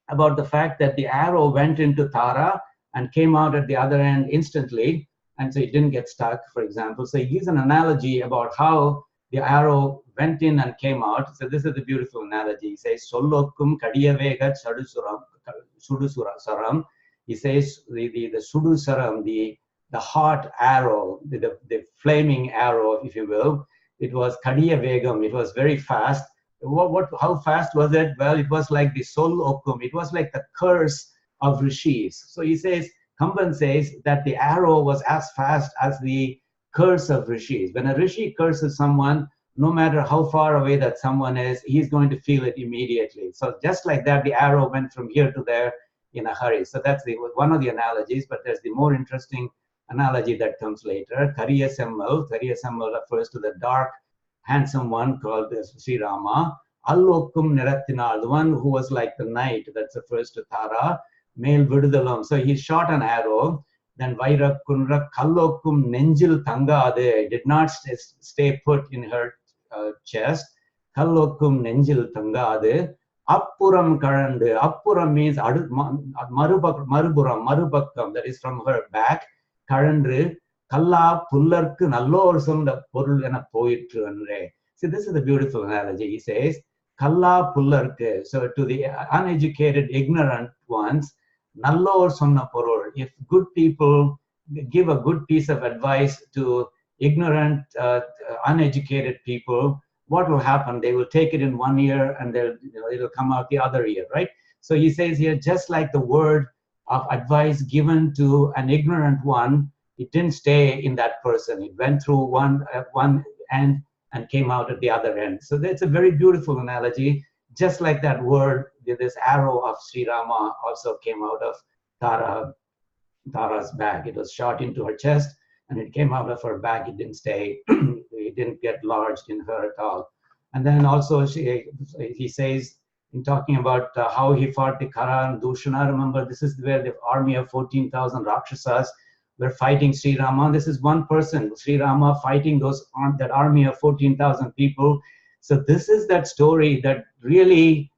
about the fact that the arrow went into Tara and came out at the other end instantly, and so it didn't get stuck, for example. So he gives an analogy about how the arrow went in and came out. So this is the beautiful analogy. He says, Sollokkum kadiya vega sudusaram. He says the sudusaram, the hot arrow, the flaming arrow, if you will, it was kadiya vegam. It was very fast. How fast was it? Well, it was like the Sollokkum. It was like the curse of rishis. So he says, Kamban says that the arrow was as fast as the curse of rishis. When a rishi curses someone, no matter how far away that someone is, he's going to feel it immediately. So just like that, the arrow went from here to there in a hurry. So that's one of the analogies, but there's the more interesting analogy that comes later. Kariya Semmal. Kariya Semmal refers to the dark, handsome one called Sri Rama. Allokkum Nirathinal, the one who was like the night, that refers to Tara. Male Vidudalam. So he shot an arrow. Then Vaira Kunra Kallokkum Nenjil Tangade, did not stay put in her chest. Kallokkum Nenjil Tangade. Appuram Karandu. Appuram means Marubakkam, that is from her back. Karandru. Kalla Pullarku Nallorsum the Purulana poetry. See, this is a beautiful analogy. He says, Kalla Pullarku. So to the uneducated, ignorant ones, Nallor Sonna Porul. If good people give a good piece of advice to ignorant, uneducated people, what will happen? They will take it in one ear and it'll come out the other ear, right? So he says here, just like the word of advice given to an ignorant one, it didn't stay in that person. It went through one end and came out at the other end. So that's a very beautiful analogy. Just like that word, this arrow of Sri Rama also came out of Tara's back. It was shot into her chest and it came out of her back. It didn't stay, it didn't get lodged in her at all. And then also he says, in talking about how he fought the Kara and Dushana, remember this is where the army of 14,000 Rakshasas were fighting Sri Rama. This is one person, Sri Rama, fighting that army of 14,000 people. So this is that story that really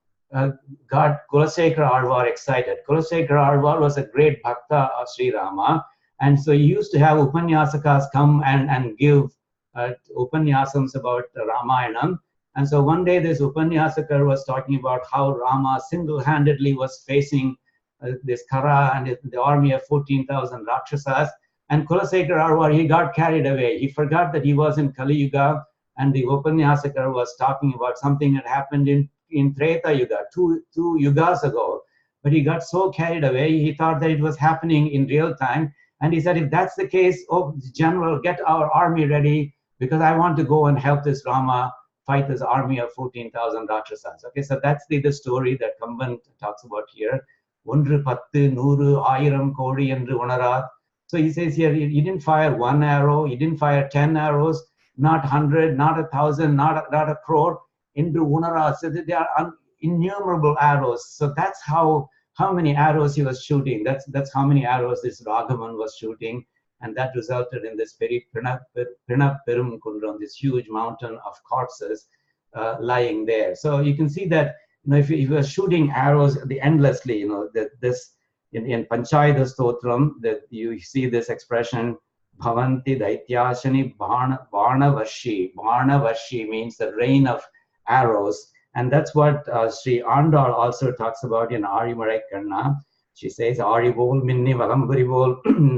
got Kulasekara Alvar excited. Kulasekara Alvar was a great bhakta of Sri Rama, and so he used to have upanyasakas come and give upanyasams about Ramayanam. And so one day this upanyasakar was talking about how Rama single-handedly was facing this Kara and the army of 14,000 Rakshasas. And Kulasekara Alvar, he got carried away. He forgot that he was in Kali Yuga, and the upanyasakar was talking about something that happened in Treta Yuga, two yugas ago. But he got so carried away, he thought that it was happening in real time. And he said, if that's the case, oh, General, get our army ready, because I want to go and help this Rama fight this army of 14,000 Rakshasas. Okay, so that's the story that Kamban talks about here. Ondru pattu, nuru, ayiram, kodi, endru unarat. So he says here, he didn't fire one arrow, he didn't fire 10 arrows, not 100, not 1,000, not a crore, into unarat. So there are innumerable arrows. So that's how many arrows he was shooting. That's how many arrows this Raghavan was shooting. And that resulted in this very Prinap Perum Kundram, this huge mountain of corpses lying there. So you can see that, if you were shooting arrows endlessly, that this in Panchayata Stotram, that you see this expression, Bhavanti Daityashani Varnavashi. Varnavashi means the rain of arrows. And that's what Sri Andal also talks about in Arimarai Karna. She says, Arivol Minni Valambari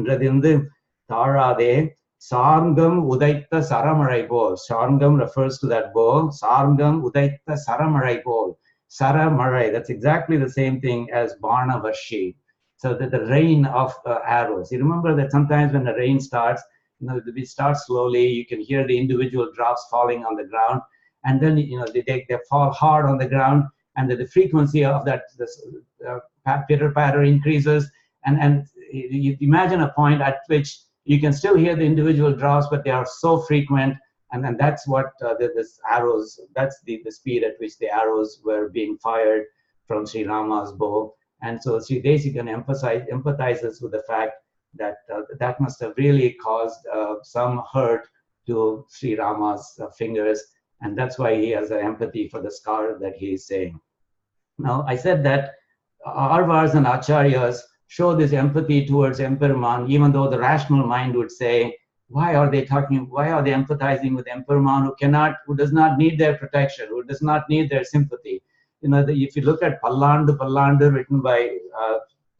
Radindu Tarade Sarngam Udaita Saramarai Bol. Sarngam refers to that bowl. Sarngam Udaita Saramarai Bol. Saramarai, that's exactly the same thing as Varnavashi. So that the rain of arrows. You remember that sometimes when the rain starts, it starts slowly. You can hear the individual drops falling on the ground, and then they fall hard on the ground, and the frequency of that pitter patter increases, and you imagine a point at which you can still hear the individual drops, but they are so frequent, and then that's what this arrows. That's the speed at which the arrows were being fired from Sri Rama's bow. And so Sri Desikan empathizes with the fact that that must have really caused some hurt to Sri Rama's fingers, and that's why he has an empathy for the scar that he is saying. Now, I said that Arvars and Acharyas show this empathy towards Emperor, even though the rational mind would say, why are they empathizing with Emperor who does not need their protection, who does not need their sympathy? If you look at Pallandu written by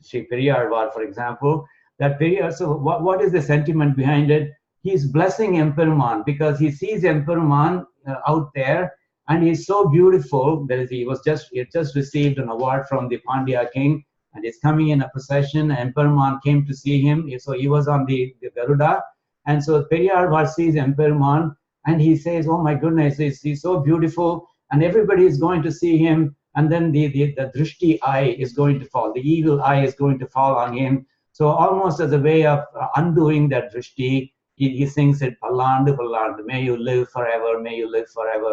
Sri Periyarvar, for example, that Periyar, so what is the sentiment behind it? He's blessing Emperor because he sees Emperor out there, and he's so beautiful that he had just received an award from the Pandya king, and he's coming in a procession. Emperor came to see him, so he was on the Garuda, and so Periyarvar sees Emperor, and he says, oh my goodness, he's so beautiful, and everybody is going to see him, and then the drishti eye is going to fall, the evil eye is going to fall on him. So almost as a way of undoing that drishti, he sings it, Pallandu, Pallandu, may you live forever,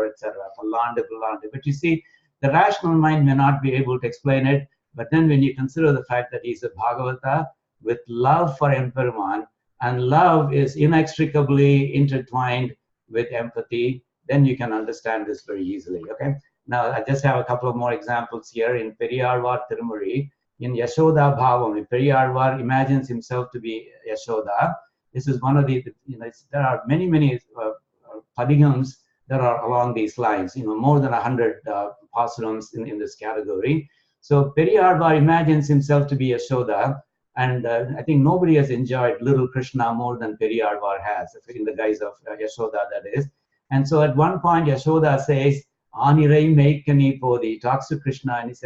etc. Pallandu, Pallandu. But you see, the rational mind may not be able to explain it, but then when you consider the fact that he's a Bhagavata with love for Emperor, and love is inextricably intertwined with empathy, then you can understand this very easily, okay? Now, I just have a couple of more examples here. In Periyarvar Tirumuri, in Yashoda Bhavam, Periyarvar imagines himself to be Yashoda. This is one of the, there are many padigams that are along these lines, more than 100 pasurams in this category. So Periyarvar imagines himself to be Yashoda, and I think nobody has enjoyed little Krishna more than Periyarvar has, in the guise of Yashoda, that is. And so at one point, Yashoda says, Anirai Meikani Podi. He talks to Krishna and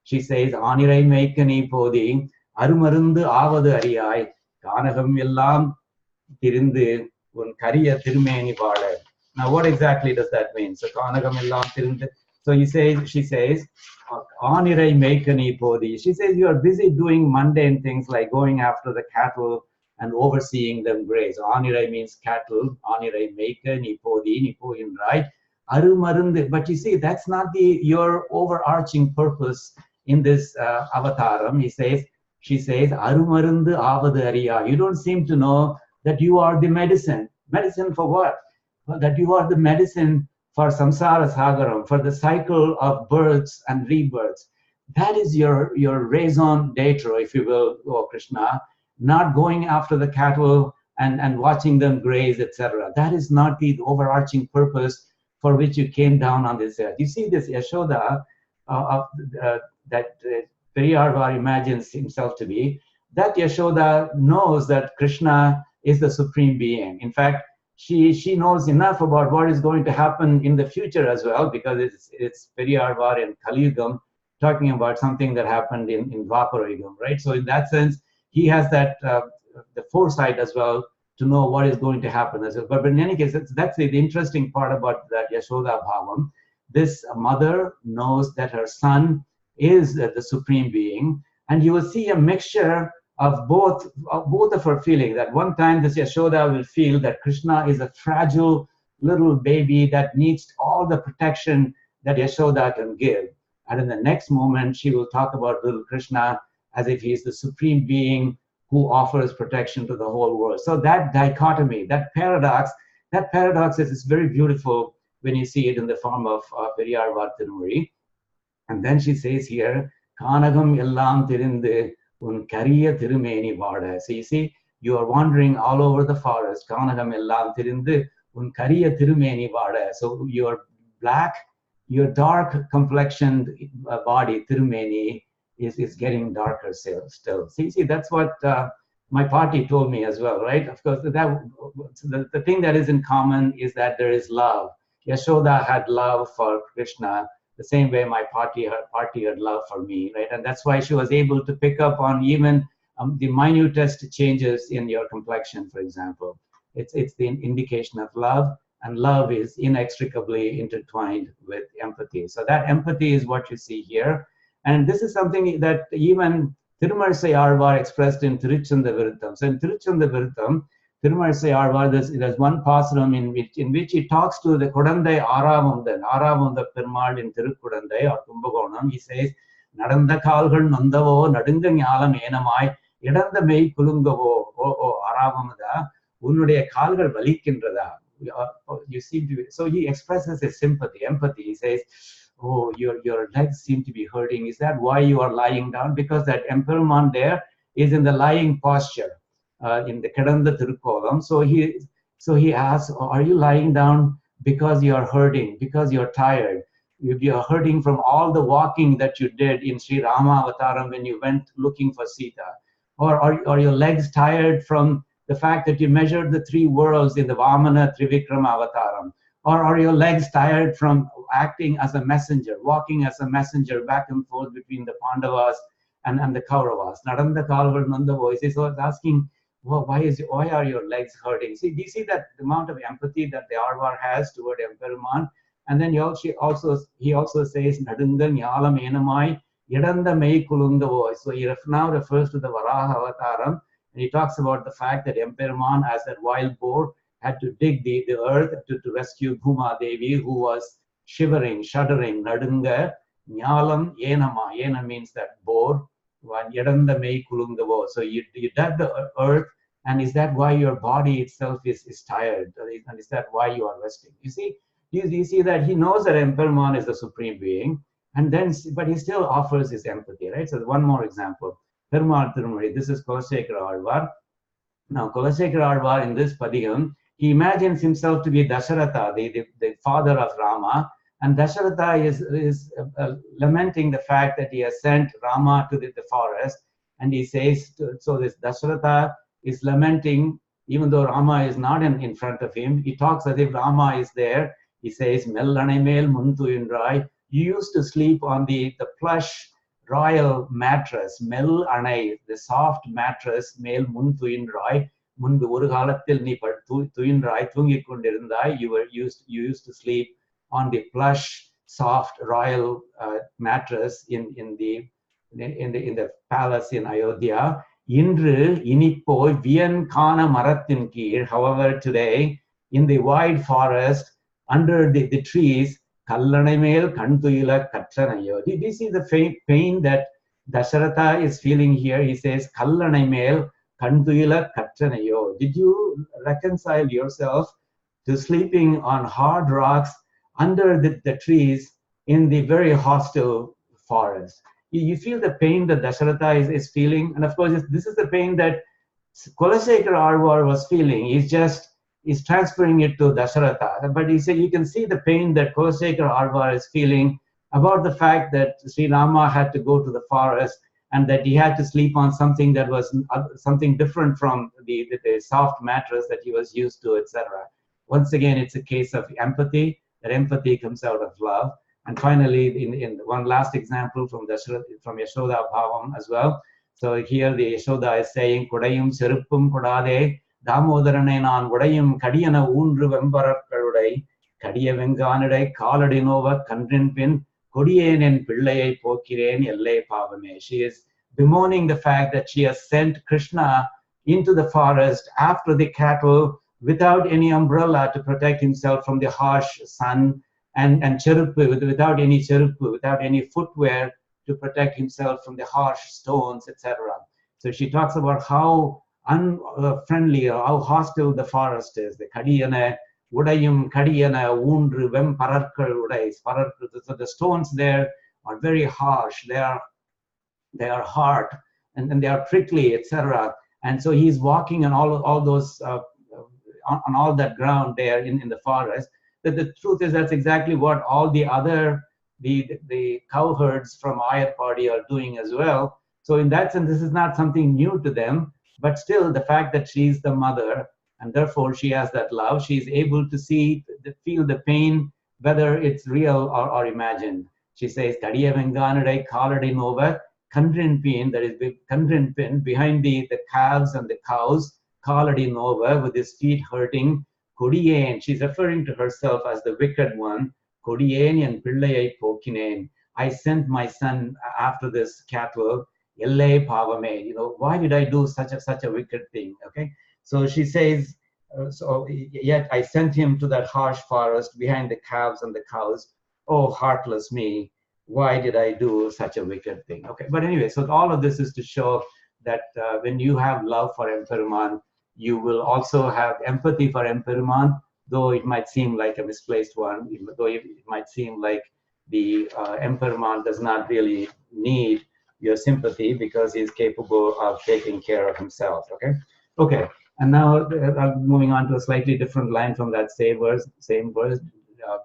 she says, Anirai Meikani Podi, Arumarundu Avadu Ariyai, Kanagam Yellam Tirindu, Un Kariya Tirumeni Vada. Now, what exactly does that mean? So, Kanagam Yellam Tirindu. So she says, Anirai Meikani Podi. She says, you are busy doing mundane things like going after the cattle and overseeing them graze. Anirai means cattle. Anirai Meikani Podi, Nipo right? Arumarundu. But you see, that's not your overarching purpose in this avataram. She says, Arumarundu avadu ariya. You don't seem to know that you are the medicine. Medicine for what? Well, that you are the medicine for samsara sagaram, for the cycle of births and rebirths. That is your raison d'etre, if you will, oh Krishna, not going after the cattle and watching them graze, etc. That is not the overarching purpose for which you came down on this earth. You see this Yashoda that Periyarvar imagines himself to be, that Yashoda knows that Krishna is the supreme being. In fact, she knows enough about what is going to happen in the future as well, because it's Periyarvar in Kali Yugam talking about something that happened in Dwapara Yugam, right? So in that sense, he has that the foresight as well to know what is going to happen as well. But in any case, that's the interesting part about that Yashoda Bhavam. This mother knows that her son is the supreme being, and you will see a mixture of both of her feelings. At one time, this Yashoda will feel that Krishna is a fragile little baby that needs all the protection that Yashoda can give. And in the next moment, she will talk about little Krishna as if he is the supreme being who offers protection to the whole world. So that dichotomy, that paradox is very beautiful when you see it in the form of Periyarvar Tirumuri. And then she says here, Kanagam Yellam Tirindu Un Kariya Tirumeni Vada. So you see, you are wandering all over the forest. Kanagam Yellam Tirindu Un Kariya Tirumeni Vada. So your black, your dark complexioned body, Tirumeni, is getting darker still. See, that's what my party told me as well, right? Of course, the thing that is in common is that there is love. Yashoda had love for Krishna, the same way my party had love for me, right? And that's why she was able to pick up on even the minutest changes in your complexion, for example. It's the indication of love, and love is inextricably intertwined with empathy. So that empathy is what you see here. And this is something that even Thirumarsai Alvar expressed in Tiruchanda Viruttam. So in Tiruchanda Viruttam, Thirumarsai Alvar, there's one pasuram in which he talks to the Kudandai Aravunda Perumal in Tirukudandai or Kumbakonam. He says, Nadanda Kalgal Nandavo, Nadinga Nyalam Enamai, Yadanda Mei Kulungavo, O Aravamada, Unude Kalgal Valikindrada. You seem to be, so he expresses his sympathy, empathy. He says, oh, your legs seem to be hurting. Is that why you are lying down? Because that Emperman there is in the lying posture. In the Kadanda Tirukolam. So he asks, are you lying down because you are hurting, because you're tired? You are hurting from all the walking that you did in Sri Rama Avataram when you went looking for Sita? Or are your legs tired from the fact that you measured the 3 worlds in the Vamana Trivikrama Avataram? Or are your legs tired from acting as a messenger, walking as a messenger back and forth between the Pandavas and the Kauravas? Nadanda Kalvar Nanda voices. So I was asking, well, why are your legs hurting? See, do you see that the amount of empathy that the Alvar has toward Emperuman? And then he also says, Nadunga Nyalam Enamai, Yadanda Mei Kulunda voice. So he now refers to the Varaha Avataram, and he talks about the fact that Emperuman, as that wild boar, had to dig the earth to rescue Bhuma Devi, who was shivering, shuddering. Nadunga Nyalam Enama. Ena means that boar. Yadanda Mei Kulungavo. So you dug the earth, and is that why your body itself is tired? And is that why you are resting? You see that he knows that Emperman is the supreme being, but he still offers his empathy, right? So one more example. Perumal Tirumari, this is Kulasekara Alvar. Now Kulasekara Alvar in this Padigam, he imagines himself to be Dasharatha, the father of Rama. And Dasharatha is lamenting the fact that he has sent Rama to the forest. And he says, so this Dasharatha is lamenting, even though Rama is not in front of him. He talks as if Rama is there. He says, Mellane mel muntu indrai. You used to sleep on the plush royal mattress, Mel Anai, the soft mattress, mel muntu indrai. Mundu oru kalathil nee tuindrai thungi kondirundai. You used to sleep on the plush, soft, royal mattress in the palace in Ayodhya. Indru inipoi vian kana marathin kir. However, today in the wide forest under the trees, kallanai mel kantuyila katranayo. Did you see the pain that Dasharatha is feeling here? He says, kallanai mel kantuyila katranayo. Did you reconcile yourself to sleeping on hard rocks under the trees in the very hostile forest? You feel the pain that Dasharatha is feeling. And of course, this is the pain that Kulasekara Alvar was feeling. He's transferring it to Dasharatha. But you can see the pain that Kulasekara Alvar is feeling about the fact that Sri Rama had to go to the forest and that he had to sleep on something that was something different from the soft mattress that he was used to, etc. Once again, it's a case of empathy. That empathy comes out of love. And finally, in one last example from Yashoda Bhavam as well. So here the Yashoda is saying, Kodayum Seruppum Kodade, Damodarane nan Kodayum Kadiyana Undru Vembarakkarudai, Kadiya Venganadai, Kaladinova, Kandrinpin, Kodiyen Pillai Pokiren, Elle Pavame. She is bemoaning the fact that she has sent Krishna into the forest after the cattle without any umbrella to protect himself from the harsh sun, and cherupu, without any cherupu, without any footwear to protect himself from the harsh stones, etc. So she talks about how unfriendly or how hostile the forest is. The kadiyana, udayum kadiyana, undru vem pararkal udais. So the stones there are very harsh. They are hard, and they are prickly, etc. And so he's walking on all those on all that ground there in the forest. That the truth is that's exactly what all the other the cowherds from Ayapadi are doing as well. So in that sense, this is not something new to them, but still the fact that she's the mother and therefore she has that love, she's able to feel the pain, whether it's real or imagined. She says, Kadiya Venganadai Kaladi Nova, Kandrin Pin, that is Kandrin Pin, behind the calves and the cows, Kaladi Nova, with his feet hurting, Kodiyen, she's referring to herself as the wicked one, Kodiyen and Pillayai Pokinen. I sent my son after this cattle, Yelle Pavame. You know, why did I do such a wicked thing? Okay, so she says, yet I sent him to that harsh forest behind the calves and the cows. Oh, heartless me! Why did I do such a wicked thing? Okay, but anyway, so all of this is to show that when you have love for Emperman, you will also have empathy for Emperman, though it might seem like a misplaced one, though it might seem like the Emperman does not really need your sympathy because he's capable of taking care of himself. Okay, okay. And now I'm moving on to a slightly different line from that same verse,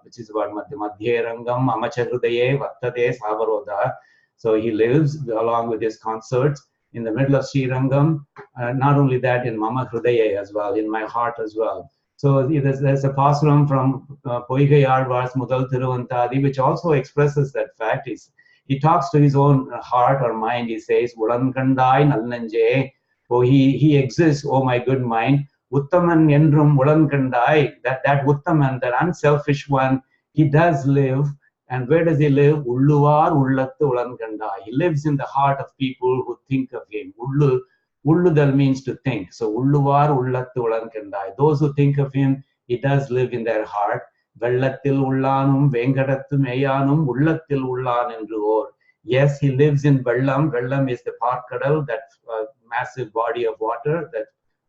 which is about Madhya Rangam Amacharudaye Vattate Savaroda. So he lives along with his consorts in the middle of Sri Rangam. Not only that, in Mama Hrudaye as well, in my heart as well. So there's a pasuram from Poigai Alvar's Mudal Thiruvantadi, which also expresses that fact. He talks to his own heart or mind. He says, Ulankandai Nalnanje. Oh, he exists, oh my good mind. Uttaman Yendrum Ulankandai, that Uttaman, that unselfish one, he does live. And where does he live? Ulluvar Ullattu Ulankandai. He lives in the heart of people who think of him. Ulludal means to think. So Ulluvar Ullattu Ulankandai. Those who think of him, he does live in their heart. Vellatil Ullanum Venkadattu Meyanum Ullattil Ullan Endruor. Yes, he lives in Vellam. Vellam is the Parkadal, that massive body of water, that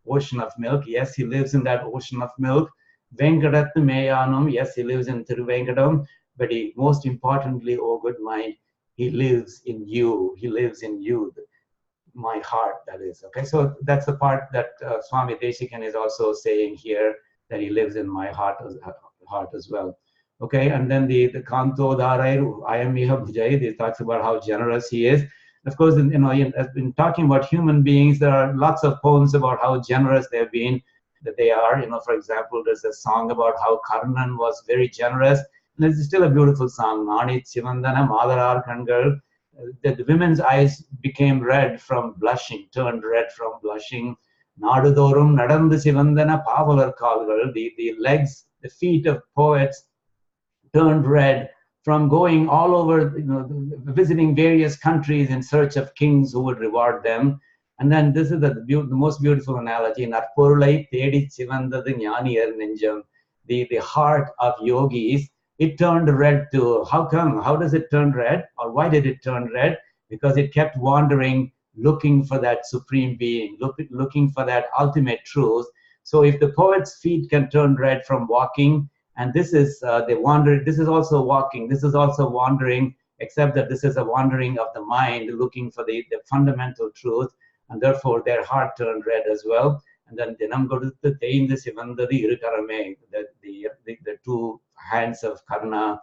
ocean of milk. Yes, he lives in that ocean of milk. Venkadattu Meyanum. Yes, he lives in Thiruvengadam. But most importantly, oh good mind, he lives in you. He lives in you, my heart, that is. Okay, so that's the part that Swami Desikan is also saying here, that he lives in my heart as well. Okay, and then the Kanto Dharai Ayamiha Bhujai, he talks about how generous he is. Of course, in talking about human beings, there are lots of poems about how generous they've been, that they are. For example, there's a song about how Karnan was very generous. And it's still a beautiful song. Nanit Sivandana Madarar Kangal. The women's eyes became red from blushing, turned red from blushing. Nadudorum Nadandu Sivandana Pavalar Kalgal. The legs, the feet of poets turned red from going all over, visiting various countries in search of kings who would reward them. And then this is the most beautiful analogy. Narporulai Tedi Sivandadu Jnaniyar Ninjam. The heart of yogis, it turned red too. How come? How does it turn red? Or why did it turn red? Because it kept wandering, looking for that supreme being, looking for that ultimate truth. So if the poet's feet can turn red from walking, and this is they wander, this is also walking, this is also wandering, except that this is a wandering of the mind, looking for the fundamental truth, and therefore their heart turned red as well. And then Dinam Goduthu Teindhu Sivandadu Irukarame, the two hands of Karna,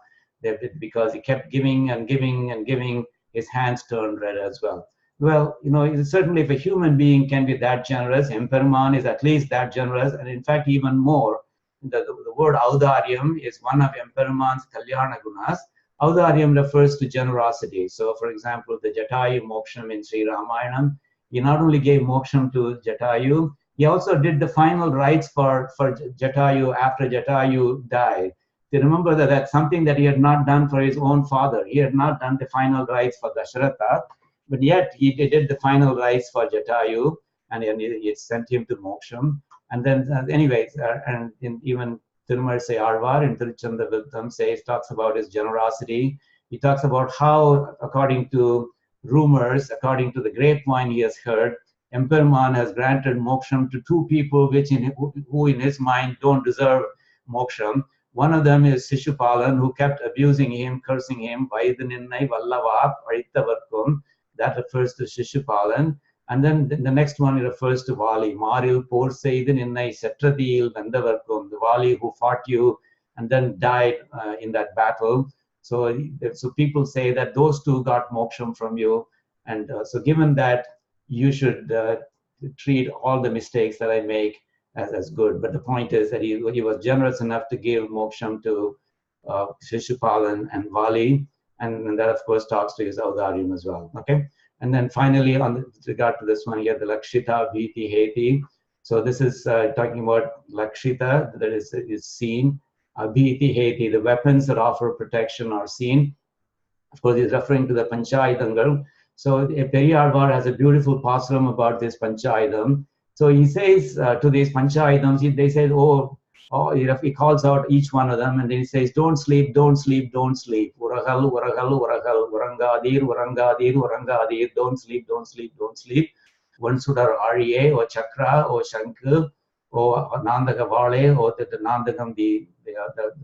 because he kept giving and giving and giving, his hands turned red as well. Well, certainly if a human being can be that generous, Emperman is at least that generous, and in fact even more. The word Audaryam is one of Emperman's Kalyana Gunas. Audaryam refers to generosity. So for example, the Jatayu Moksham in Sri Ramayana, he not only gave moksham to Jatayu, he also did the final rites for Jatayu after Jatayu died. You remember that that's something that he had not done for his own father. He had not done the final rites for Dasharatha, but yet he did the final rites for Jatayu, and it sent him to moksham. And then, anyways, and even Thirumarsai Alvar in Tiruchandaviltam talks about his generosity. He talks about how, according to rumors, according to the grapevine he has heard, Emperman has granted moksham to two people who in his mind don't deserve moksham. One of them is Sishupalan, who kept abusing him, cursing him. Vaidaninnai Vallava Parittavarkum. That refers to Sishupalan. And then the next one refers to Vali. Maril Por Seidaninnai Setradil Vandavarkum. The Vali who fought you and then died in that battle. So people say that those two got moksham from you. And so given that, you should treat all the mistakes that I make as good. But the point is that he was generous enough to give moksham to Sishupalan and Vali. and that of course talks to his Audaryam as well. Okay, and then finally with regard to this one here, the Lakshita Bhiti Heti. So this is talking about Lakshita, that is seen. Bhiti Heti, the weapons that offer protection are seen. Of course, he's referring to the Panchaidangal. So Periyarvar has a beautiful pasuram about this Panchaidam. So he says to these Panchaidams, they say, he calls out each one of them, and then he says, don't sleep, don't sleep, don't sleep. Urahal, urahal, urahal, urangadir, urangadir, urangadir, don't sleep, don't sleep, don't sleep. One sudar Arye, or Chakra, or Shankar, or Nandaka Vale, or the Nandakam, the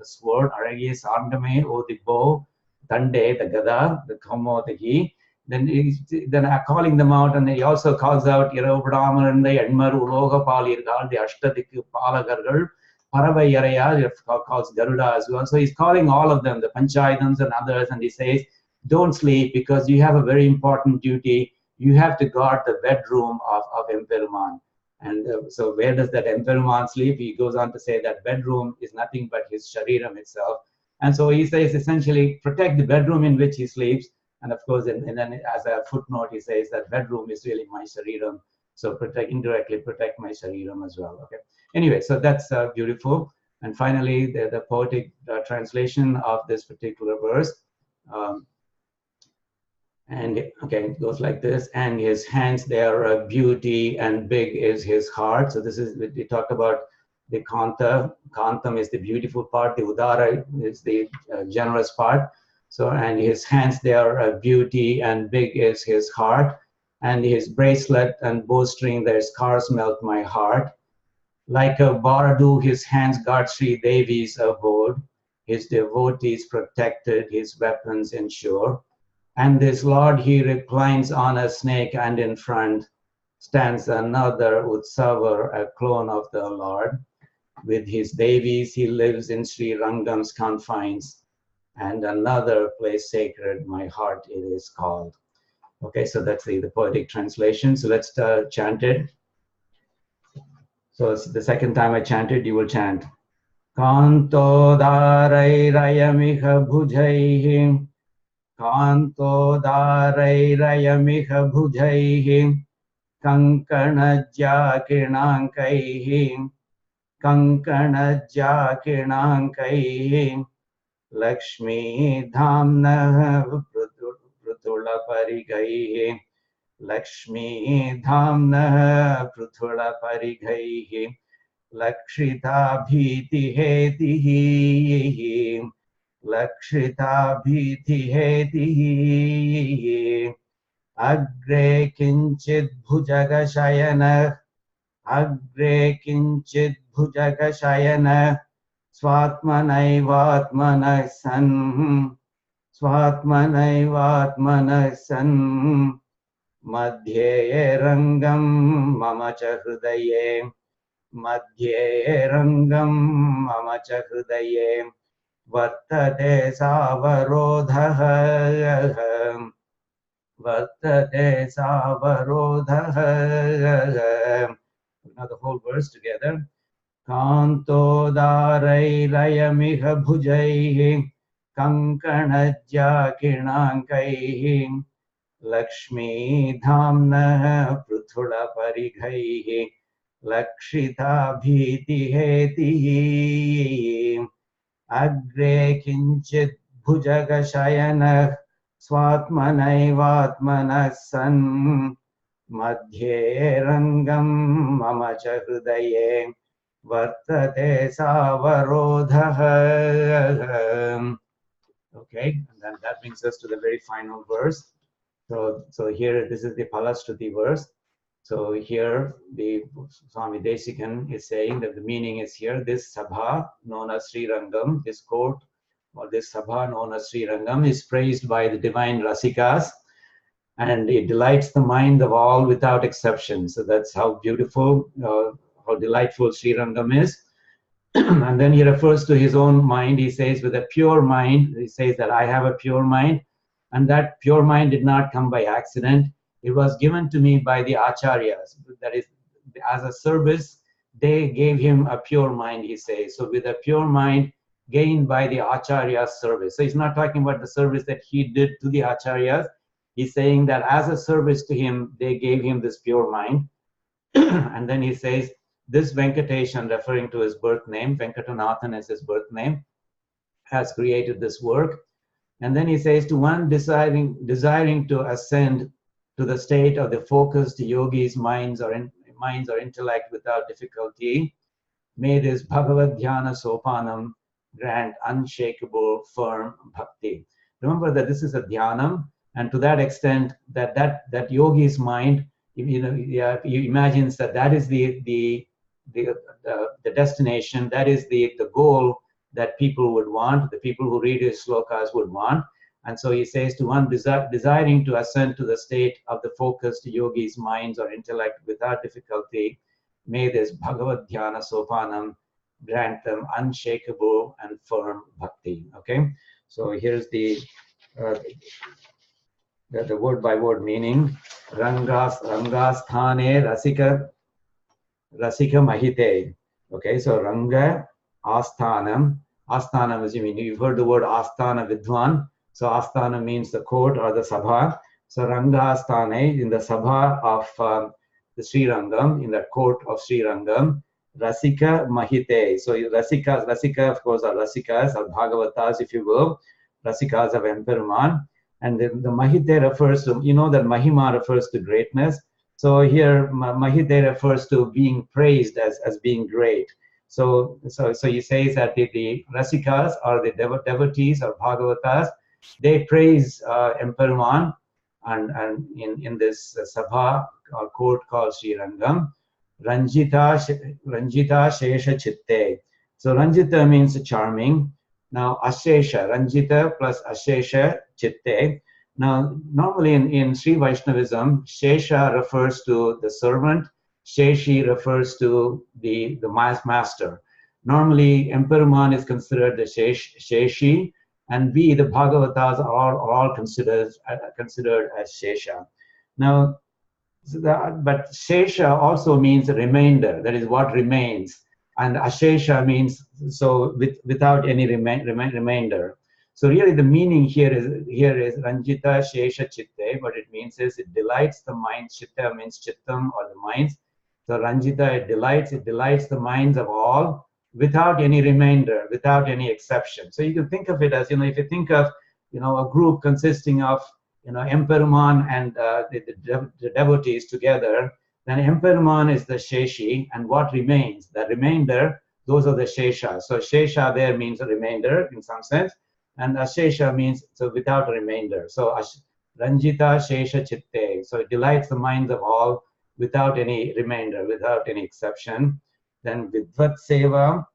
sword, Arye, Sandame, or the bow, Tande, the Gada, the Kamo, the He. Then calling them out, and he also calls out Brahman and the Edmar Uloga Palirgal, the Ashtadik Palagargal, Paravayaraya calls Garuda as well. So he's calling all of them, the Panchaidams and others, and he says, don't sleep because you have a very important duty. You have to guard the bedroom of Emperuman. And so where does that Emperuman sleep? He goes on to say that bedroom is nothing but his shariram itself. And so he says essentially protect the bedroom in which he sleeps. And of course, and then as a footnote, he says that bedroom is really my shariram. So indirectly protect my shariram as well. Okay. Anyway, so that's beautiful. And finally, the poetic translation of this particular verse. It goes like this. And his hands, they are beauty, and big is his heart. So this is, we talked about the Kanta. Kantam is the beautiful part. The Udara is the generous part. So, and his hands, they are beauty, and big is his heart. And his bracelet and bowstring, their scars melt my heart. Like a Baradu, his hands guard Sri Devi's abode. His devotees protected, his weapons ensure. And this Lord, he reclines on a snake, and in front stands another Utsavar, a clone of the Lord. With his Devis, he lives in Sri Rangam's confines. And another place sacred, my heart it is called. Okay, so that's the poetic translation. So let's chant it. So it's the second time I chanted, you will chant. Kanto darai rayamiha bhujaihi. Kanto darai rayamiha bhujaihi. Kankanajya kirnankaihi. Kankanajya kirnankaihi. Lakshmi dhamna prutula parigaihi. Lakshmi dhamna prutula parigaihi. Lakshita bhiti hetihi. Lakshita bhiti hetihi. Agre kinchit bhujaga shayana. Agre kinchit bhujaga shayana. Swatmanaivatmana san. Swatmanaivatmana san. Madhye rangam mama cha hridaye. Madhye rangam mama cha hridaye. Vartate savarodhaha. Vartate savarodhaha. Now the whole verse together. Kanto darai rayamiha bhujaihi. Kankanajya kirnankaihi. Lakshmi dhamna pruthula parigaihi. Lakshita bhiti hetihi. Agre kinchit bhujaga shayana. Swatmanaivatmana san. Madhye rangam mama cha hridaye. Vartate savarodhaha. Okay, and then that brings us to the very final verse. So here, this is the Palastuti verse. So here, the Swami Desikan is saying that the meaning is here, this Sabha, known as Sri Rangam, this court, or this Sabha, known as Sri Rangam, is praised by the divine Rasikas, and it delights the mind of all without exception. So that's how beautiful, how delightful Sri Rangam is. And then he refers to his own mind. He says, with a pure mind, he says that I have a pure mind. And that pure mind did not come by accident. It was given to me by the acharyas. That is, as a service, they gave him a pure mind, he says. So with a pure mind, gained by the Acharya's service. So he's not talking about the service that he did to the Acharyas. He's saying that as a service to him, they gave him this pure mind. And then he says, this Venkatesan, referring to his birth name, Venkatanathan is his birth name, has created this work. And then he says, to one desiring to ascend to the state of the focused yogis' minds or intellect without difficulty, may this bhagavad dhyAna sOpAnam grant unshakable, firm bhakti. Remember that this is a dhyanam, and to that extent, that yogi's mind, he imagines that is the destination, that is the goal that people would want, the people who read his slokas would want. And so he says, to one desiring to ascend to the state of the focused yogi's minds or intellect without difficulty, may this bhagavad dhyAna sOpAnam grant them unshakable and firm bhakti. Okay, so here's the word by word meaning. Rangasthane rasika mahite. Okay, so Ranga Asthanam. Asthanam is, you've heard the word Asthana Vidwan. So Asthana means the court or the sabha. So Rangasthane, in the sabha of the Sri Rangam, in the court of Sri Rangam, Rasika Mahite. So Rasika of course are Rasikas, or Bhagavatas if you will, Rasikas of Emperuman. And the Mahite refers to, that Mahima refers to greatness. So here Mahite refers to being praised as being great. So he says that the Rasikas or the devotees or Bhagavatas, they praise Emperuman and in this sabha or court called Sri Rangam, Ranjita Shesha Chitte. So Ranjita means charming. Now Ashesha, Ranjita plus Ashesha Chitte. Now normally in Sri Vaishnavism, Shesha refers to the servant, Sheshi refers to the master. Normally Emperuman is considered the Sheshi, and we, the Bhagavatas, are all considered as Shesha. Now, but Shesha also means remainder, that is what remains. And Ashesha means without any remainder. So really the meaning here is Ranjita Shesha Chitte. What it means is it delights the mind. Chitta means chittam or the minds. So Ranjita, it delights the minds of all without any remainder, without any exception. So you can think of it as, if you think of, a group consisting of, Emperuman and the devotees together, then Emperuman is the Sheshi, and what remains? The remainder, those are the Shesha. So Shesha there means a remainder in some sense, and Ashesha means without a remainder. So Ranjita Shesha Chitte. So it delights the minds of all without any remainder, without any exception. Then Vidvat Seva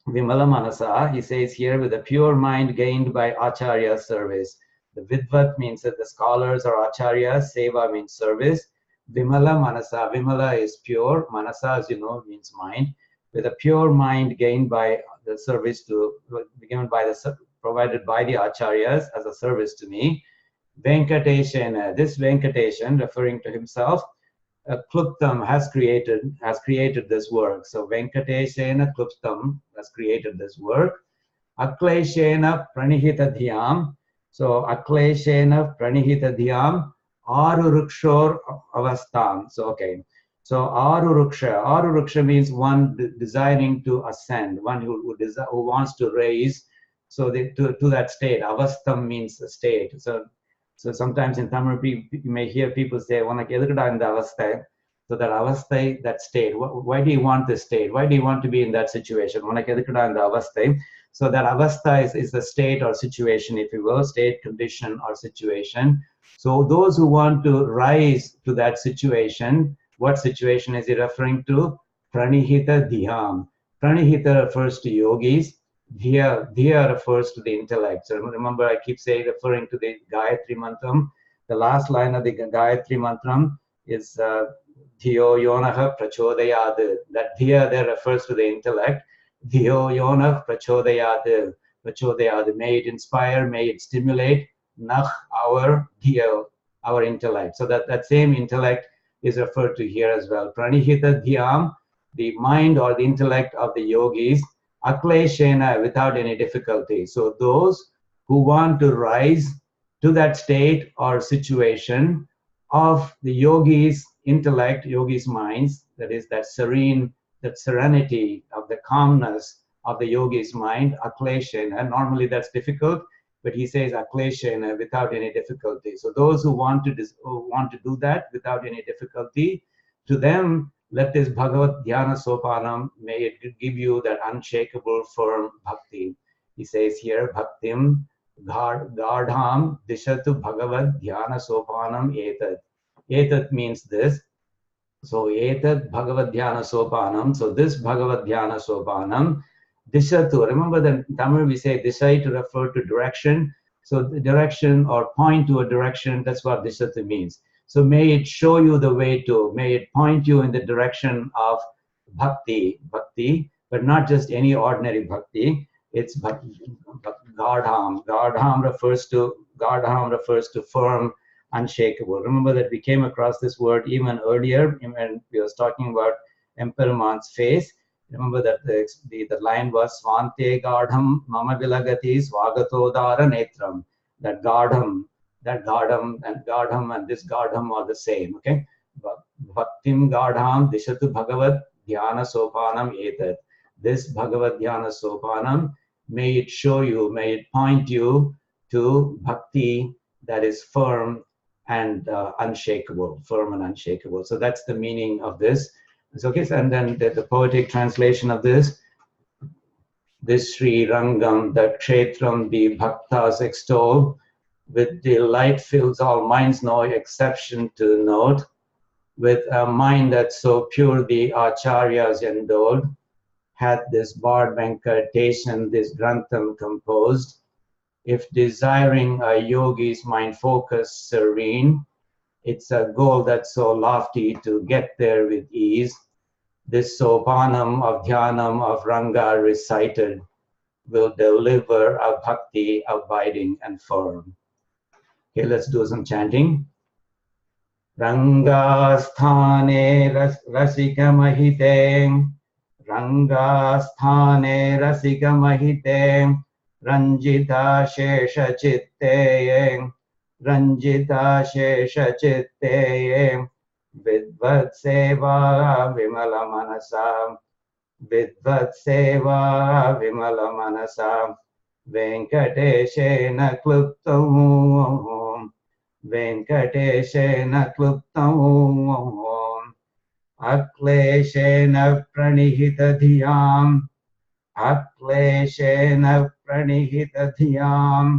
Vimala Manasa, he says here, with a pure mind gained by Acharya service. The Vidvat means that the scholars are Acharyas, Seva means service. Vimala Manasa, Vimala is pure, Manasa, as you know, means mind. With a pure mind gained by the service provided by the Acharyas as a service to me. Venkateshana, this Venkatesan, referring to himself, Kluptam has created this work. So Venkateshana Kluptam has created this work. Akleshena Pranihita Dhyam. So Akleshena Pranihita Dhyam Arurukshor Avastam. So okay. So Aruruksha means one desiring to ascend, one who wants to raise. So to that state. Avastam means a state. So sometimes in Tamil, you may hear people say, so that avasthai, that state. Why do you want this state? Why do you want to be in that situation? So that avastha is the state or situation, if you will, state, condition, or situation. So those who want to rise to that situation, what situation is he referring to? Pranihita dhyam. Pranihita refers to yogis. Dhya refers to the intellect. So remember, I keep referring to the Gayatri Mantram. The last line of the Gayatri Mantram is Dhyo Yonaha Prachodayad. That Dhya there refers to the intellect. Dhyo Yonah Prachodayad. Prachodayad. May it inspire, may it stimulate Nach, our Dhya, our intellect. So that same intellect is referred to here as well. Pranihita Dhyam, the mind or the intellect of the yogis. akleshena, without any difficulty. So those who want to rise to that state or situation of the yogi's intellect, yogi's minds, that is that serene, that serenity of the calmness of the yogi's mind, akleshena. And normally that's difficult, but he says akleshena, without any difficulty. So those who want to do that without any difficulty, to them, let this bhagavad dhyana sopanam, may it give you that unshakable, firm bhakti. He says here, bhaktim gardham dishatu bhagavad dhyana sopanam etat. Etat means this. So etat bhagavad dhyana sopanam. So this bhagavad dhyana sopanam, dishatu. Remember that in Tamil we say disha to refer to direction. So the direction or point to a direction, that's what dishatu means. So may it show you the way to, may it point you in the direction of bhakti, but not just any ordinary bhakti. It's gardham. Gardham refers to firm, unshakable. Remember that we came across this word even earlier when we was talking about Emperor's face. Remember that the line was Svante gardham mama vilagati swagatodara netram. That gardham and this gardham are the same. Okay, bhaktim gardham dishatu bhagavad dhyana sopanam etat. This bhagavad dhyana sopanam, may it show you, may it point you to bhakti that is firm and unshakable, firm and unshakable. So that's the meaning of this. So, okay, and then the poetic translation of this Sri Rangam, that kshetram the bhaktas extol, with delight fills all minds, no exception to note. With a mind that's so pure, the acharyas endowed, hath this bard Venkatation, this grantham composed. If desiring a yogi's mind focus serene, it's a goal that's so lofty to get there with ease. This sOpAnam of dhyanam of Ranga recited will deliver a bhakti abiding and firm. Okay, let's do some chanting. Rangasthane rasika mahite, Rangasthane rasika mahite, Ranjita shesha chitte, Ranjita shesha chitte, Vidvat seva vimala manasa, Vidvat seva vimala manasa, Venkateshena kluptam, Venkateshena kluptam, Akleshena pranihita dhyam, Akleshena pranihita dhyam,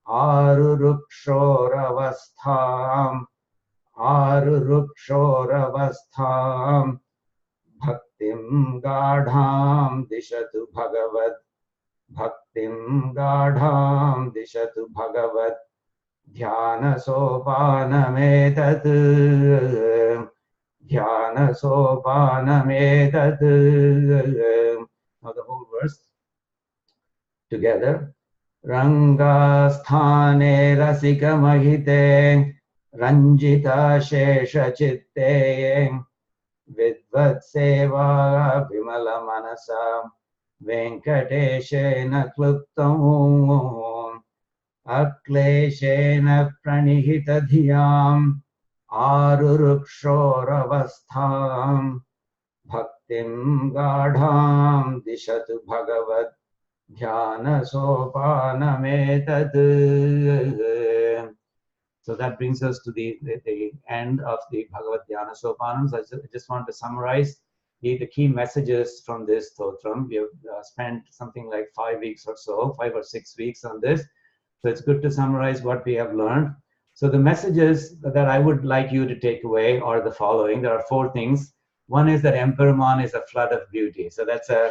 Arurukshoravastham, Arurukshoravastham, Bhaktim gadham dishatu bhagavad, Bhaktim gadham dishatu bhagavad, dhyana sopanam etat, dhyana sopanam etat. Now the whole verse together. Rangasthane rasika mahite, Ranjita shesha chitte, Vidvat seva vimala manasa, Venkateshena kluptam, Akleshena pranihita dhyam, Arurukshoravastham, Bhaktim gadham dishatu bhagavad, dhyana sopanam etat. So that brings us to the end of the Bhagavad Dhyana Sopanam. So I just want to summarize the key messages from this stotram. We have spent something like 5 weeks or so, 5 or 6 weeks on this. So it's good to summarize what we have learned. So the messages that I would like you to take away are the following. There are 4 things. One is that Emperor is a flood of beauty. So that's a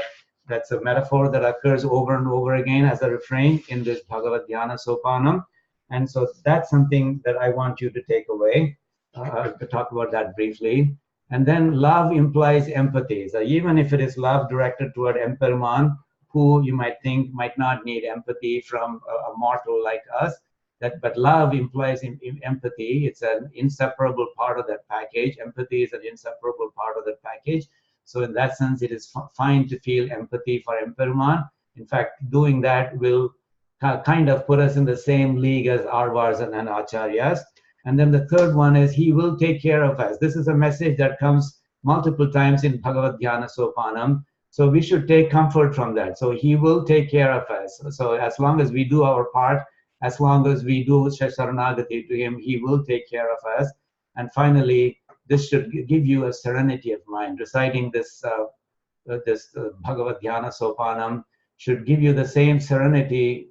metaphor that occurs over and over again as a refrain in this Bhagavad Dhyana Sopanam. And so that's something that I want you to take away. To talk about that briefly. And then love implies empathy. So even if it is love directed toward Emperor, who you might think might not need empathy from a mortal like us, but love implies empathy. It's an inseparable part of that package. Empathy is an inseparable part of that package. So in that sense, it is fine to feel empathy for Emperman. In fact, doing that will kind of put us in the same league as Arvars and Acharyas. And then the third one is he will take care of us. This is a message that comes multiple times in bhagavad dhyAna sOpAnam. So we should take comfort from that. So he will take care of us. So as long as we do our part, as long as we do Sharanagati to him, he will take care of us. And finally, this should give you a serenity of mind. Reciting this bhagavad dhyAna sOpAnam should give you the same serenity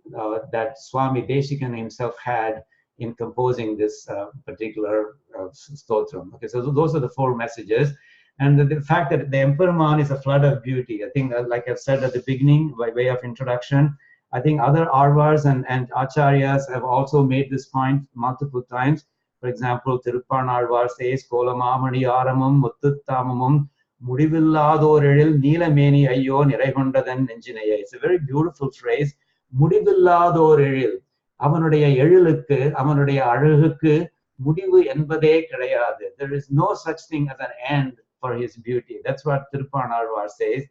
that Swami Desikan himself had in composing this particular stotram. Okay, so those are the four messages. And the fact that the Emperman is a flood of beauty, I think, like I've said at the beginning, by way of introduction, I think other Arvars and Acharyas have also made this point multiple times. For example, Tiruppan Arvar says, Kolamamani Aramam Muttuttamamam Mudivillādoril Neelameni Ayyo Niraikondadan Nenjinaya. It's a very beautiful phrase. Mudivillādoril. அவனுடைய எழிலுக்கு அவனுடைய அழகுக்கு முடிவு என்பதே கிடையாது. There is no such thing as an end for his beauty. That's what Tiruppan Arvar says.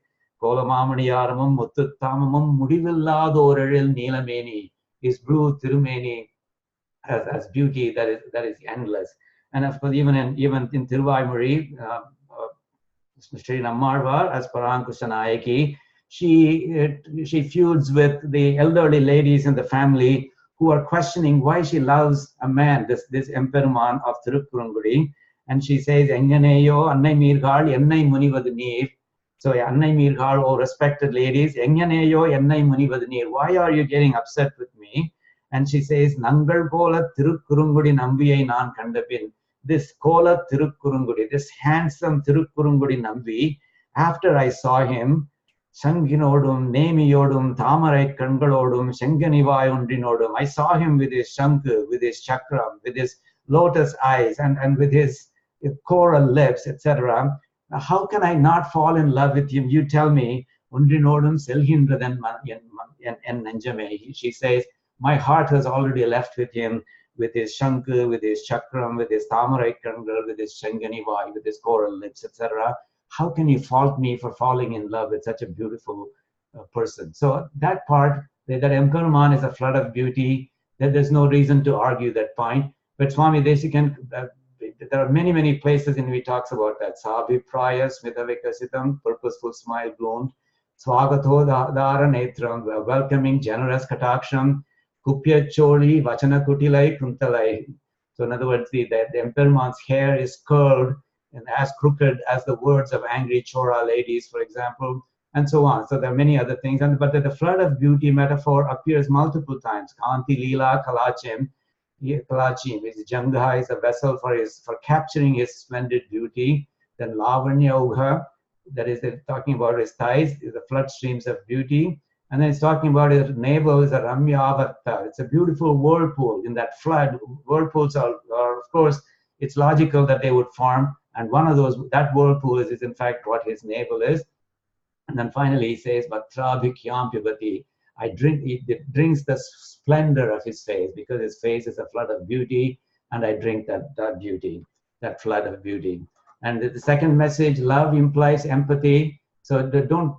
கோலமாமணியாரமும் முத்துத்தாமமும் முடிவில்லாதோரெழில் நீலமேனி. His blue Tirumeni as beauty that is endless. And of course, even in Tiruvaimuri, Sri Nammarvar as Parankushanayaki, she feuds with the elderly ladies in the family who are questioning why she loves a man, this Emperman of Tirukkurungudi. And she says, Enganeyo, Annai Mirgal, Ennai Munivadu Neer. So, Annai Mirgal, oh respected ladies, Enganeyo, Ennai Munivadu Neer. Why are you getting upset with me? And she says, Nangal Kola Tirukkurungudi Nambiyai Naan Kandapin. This Kola Tirukkurungudi, this handsome Tirukkurungudi Nambi, after I saw him, Shanginodum, Nemiyodum, Tamarai Kangalodum, Shanganivai Undinodum. I saw him with his Shanku, with his chakram, with his lotus eyes, and with his coral lips, etc. How can I not fall in love with him? You tell me. Undinodum Selhindradan en Nanjame. She says, my heart has already left with him, with his Shanku, with his chakram, with his Tamarai Kangal, with his Shanganivai, with his coral lips, etc. How can you fault me for falling in love with such a beautiful person? So that part, that Emperman is a flood of beauty, that there's no reason to argue that point. But Swami Desikan, there are many, many places in which he talks about that. Sabhipraya smitavikasitam, purposeful smile bloomed. Swagato dara netram, welcoming, generous kataksham. Kupya choli, vachana kutilai, kuntalai. So in other words, the Emperman's hair is curled and as crooked as the words of angry Chora ladies, for example, and so on. So there are many other things. But the flood of beauty metaphor appears multiple times. Kanti Lila Kalachim, his Jangha is a vessel for capturing his splendid beauty. Then Lavanya Ugha, that is talking about his thighs, is the flood streams of beauty. And then it's talking about his navel is a Ramyavatta. It's a beautiful whirlpool. In that flood, whirlpools are of course, it's logical that they would form. And one of those, that whirlpool is in fact what his navel is. And then finally he says, Vatrabhikyam pibati. It drinks the splendor of his face, because his face is a flood of beauty, and I drink that beauty, that flood of beauty. And the second message, love implies empathy. So don't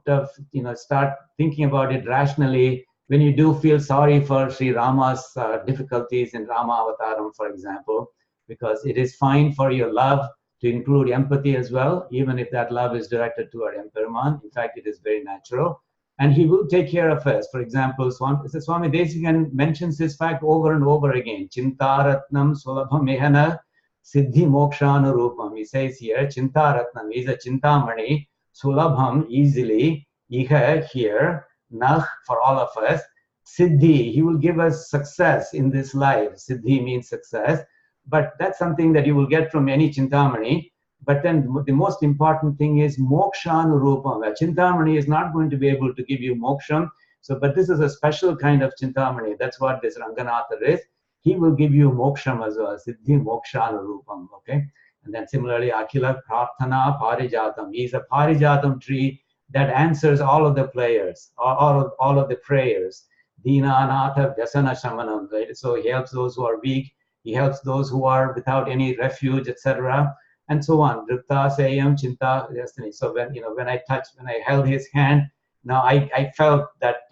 start thinking about it rationally. When you do feel sorry for Sri Rama's difficulties in Rama Avataram, for example, because it is fine for your love to include empathy as well, even if that love is directed toward Emperman. In fact, it is very natural. And he will take care of us. For example, Swami Desikan mentions this fact over and over again. Chintaratnam sulabham ehana siddhi mokshanurupam. He says here, Chintaratnam is a Chintamani, sulabham, easily, iha, here, nah, for all of us, siddhi, he will give us success in this life. Siddhi means success. But that's something that you will get from any Chintamani. But then the most important thing is mokshanurupam. A Chintamani is not going to be able to give you moksham. So, but this is a special kind of Chintamani. That's what this Ranganatha is. He will give you moksham as well. Siddhi mokshanurupam. Okay. And then similarly, Akila Prarthana Parijatam. He's a Parijatam tree that answers all of the prayers, all of the prayers. Dhinanatha Vyasana Shamanam. Right? So he helps those who are weak. He helps those who are without any refuge, etc. and so on. Dripta, Sayam, Chinta, Destiny. So when I held his hand, now I felt that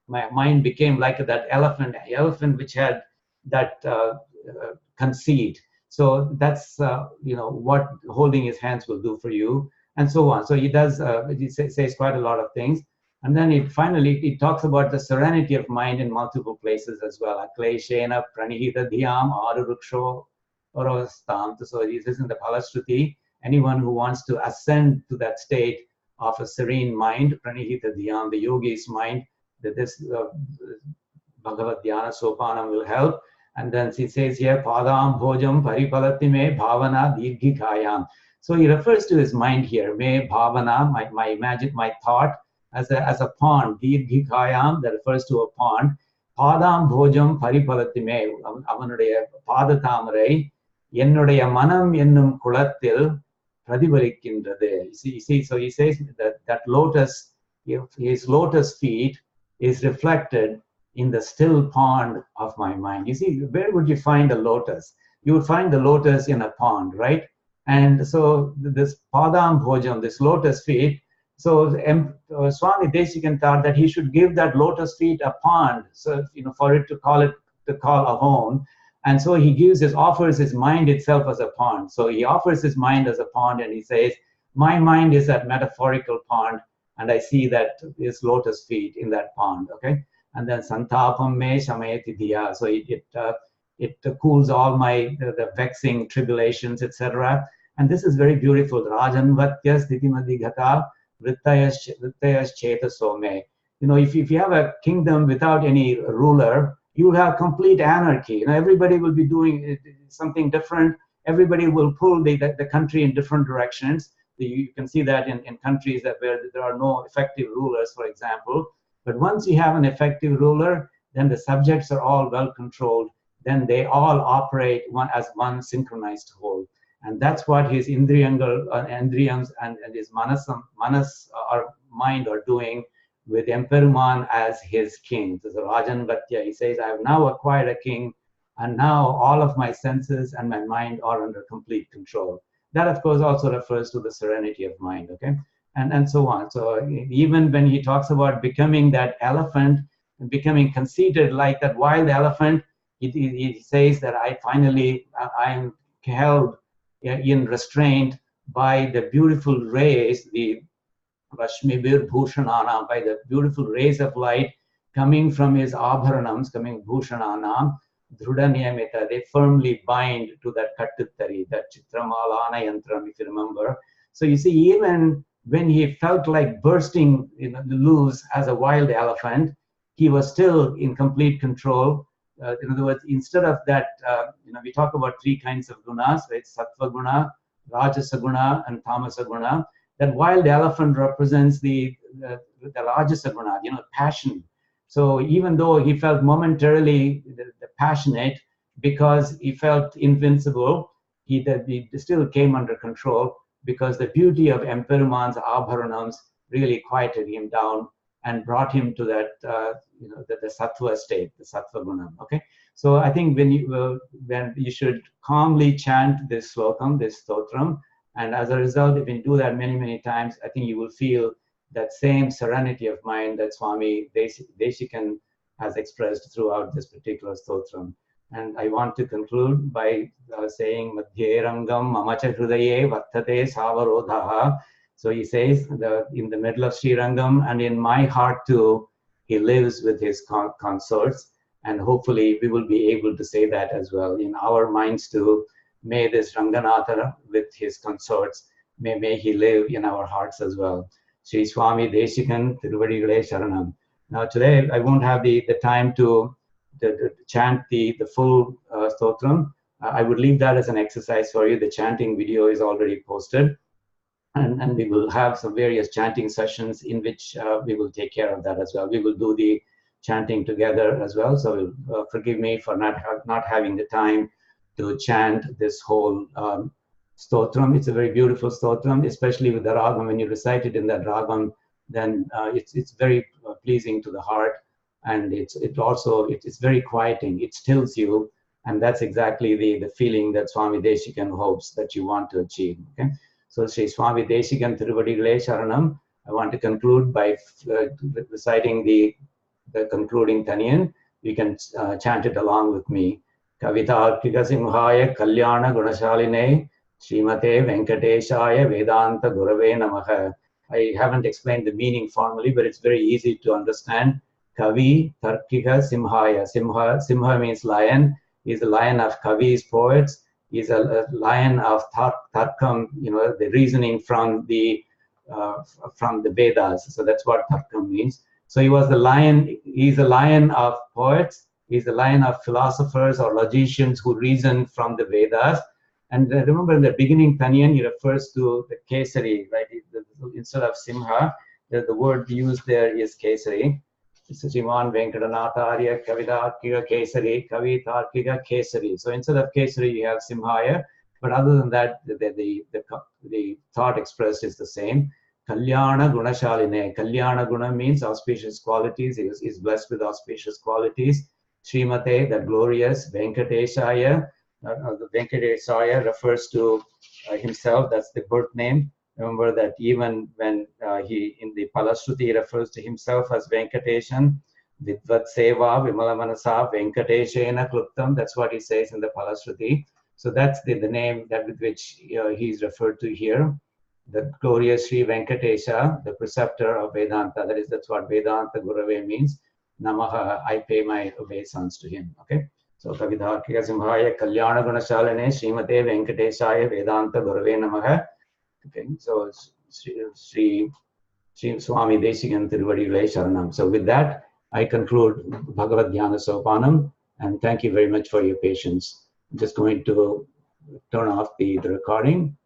my mind became like that elephant which had that conceit. So that's what holding his hands will do for you, and so on. So he does. He says quite a lot of things, and then it talks about the serenity of mind in multiple places as well. Akleshena pranihita dhyam aruruksho orostam. So this is in the Palastruti. Anyone who wants to ascend to that state of a serene mind, pranihita dhyam, the yogi's mind, that this bhagavad dhyAna sOpAnam will help. And then he says here, padam bhojam paripalati me bhavana dirghikayam. So he refers to his mind here, me bhavana, my thought, as a pond, dirghikayam, that refers to a pond. Padam bhojam paripalati me, avanuடைய பாத தாமரை என்னுடைய மனம் என்னும் குளத்தில் பிரதிபலிக்கின்றது. So he says that lotus, his lotus feet is reflected in the still pond of my mind. You see, where would you find a lotus? You would find the lotus in a pond, right? And so this padam bhojam, this lotus feet, so Swami Desikan thought that he should give that lotus feet a pond, so for it to call a home. And so he offers his mind itself as a pond. So he offers his mind as a pond, and he says, my mind is that metaphorical pond, and I see that his lotus feet in that pond, okay? And then santapam me shamayati diya. So it cools all the vexing tribulations, etc. And this is very beautiful. Rajanvatya sthitimadhigata vrittayas chetaso me. If you have a kingdom without any ruler, you will have complete anarchy. Everybody will be doing something different. Everybody will pull the country in different directions. You can see that in countries where there are no effective rulers, for example. But once you have an effective ruler, then the subjects are all well controlled. Then they all operate as one synchronized whole. And that's what his indriyams and his manas or mind are doing with Emperuman as his king. So Rajan Vatya, he says, I have now acquired a king, and now all of my senses and my mind are under complete control. That, of course, also refers to the serenity of mind, okay? And so on. So even when he talks about becoming that elephant, becoming conceited like that wild elephant, he says that I'm held in restraint by the beautiful rays, the Rashmibir Bhushanana, by the beautiful rays of light coming from his abharanams, coming Bhushanana, Dhrudanyamita, they firmly bind to that Kattuttari, that Chitramalana Yantram, if you remember. So you see, even when he felt like bursting loose as a wild elephant, he was still in complete control. In other words, instead of that, we talk about three kinds of gunas, right? Sattva guna, Rajasa guna, and Tamasa guna. That wild elephant represents the Rajasa guna, passion. So even though he felt momentarily passionate because he felt invincible, he still came under control, because the beauty of Emperuman's abharanams really quieted him down and brought him to that, the sattva state, the sattva guna. Okay, so I think when you should calmly chant this slokam, this stotram, and as a result, if you do that many times, I think you will feel that same serenity of mind that Swami Desikan has expressed throughout this particular stotram. And I want to conclude by saying Madhye Rangam Mamacha Hrudaye Vartate Savarodhaha. So he says in the middle of Sri Rangam and in my heart too, he lives with his consorts. And hopefully we will be able to say that as well in our minds too. May this Ranganatha with his consorts, may he live in our hearts as well. Sri Swami Desikan Thiruvadigale Sharanam. Now today I won't have the time to chant the full stotram. I would leave that as an exercise for you. The chanting video is already posted, and we will have some various chanting sessions in which we will take care of that as well. We will do the chanting together as well, so forgive me for not having the time to chant this whole stotram. It's a very beautiful stotram, especially with the ragam. When you recite it in that ragam, then it's very pleasing to the heart. And it's very quieting. It stills you, And that's exactly the feeling that Swami Desikan hopes that you want to achieve. Okay? So Sri Swami Desikan Tiruvadigalai Sharanam. I want to conclude by reciting the concluding Taniyan. You can chant it along with me. Kavita Arpika Simhaya Kalyana Gunashaline Srimate Venkateshaya Vedanta Gurave Namaha. I haven't explained the meaning formally, but it's very easy to understand. Kavi Tarkika Simhaya. Simha means lion. He's a lion of Kavis, poets. He's a lion of Tarkam, the reasoning from the Vedas. So that's what Tarkam means. So he was the lion. He's a lion of poets. He's the lion of philosophers or logicians who reason from the Vedas. And remember, in the beginning Taniyan, he refers to the Kesari, right? Instead of Simha, the word used there is Kesari. Sriman Venkatanatharya Kavita Kesari, Kavita Kesari. So instead of Kesari, you have Simhaya. But other than that, the thought expressed is the same. Kalyana Gunashaline. Kalyana Guna means auspicious qualities. He is blessed with auspicious qualities. Srimate, that glorious. Venkateshaya. The Venkateshaya refers to himself. That's the birth name. Remember that even when he in the Palashruti refers to himself as Venkateshan, Vidvat Seva Vimalamanasa Venkateshena Kluptam. That's what he says in the Palashruti. So that's the name that with which he's referred to here. The glorious Sri Venkatesha, the preceptor of Vedanta. That's what Vedanta Gurave means. Namaha, I pay my obeisance to him. Okay. So Kavidharkika Simhaya Kalyana Gunashaline Srimate Venkateshaya Vedanta Gurave Namaha. Okay, so Sri Swami Desikan Tiruvadigalai Sharanam. So with that, I conclude bhagavad dhyAna sOpAnam, and thank you very much for your patience. I'm just going to turn off the recording.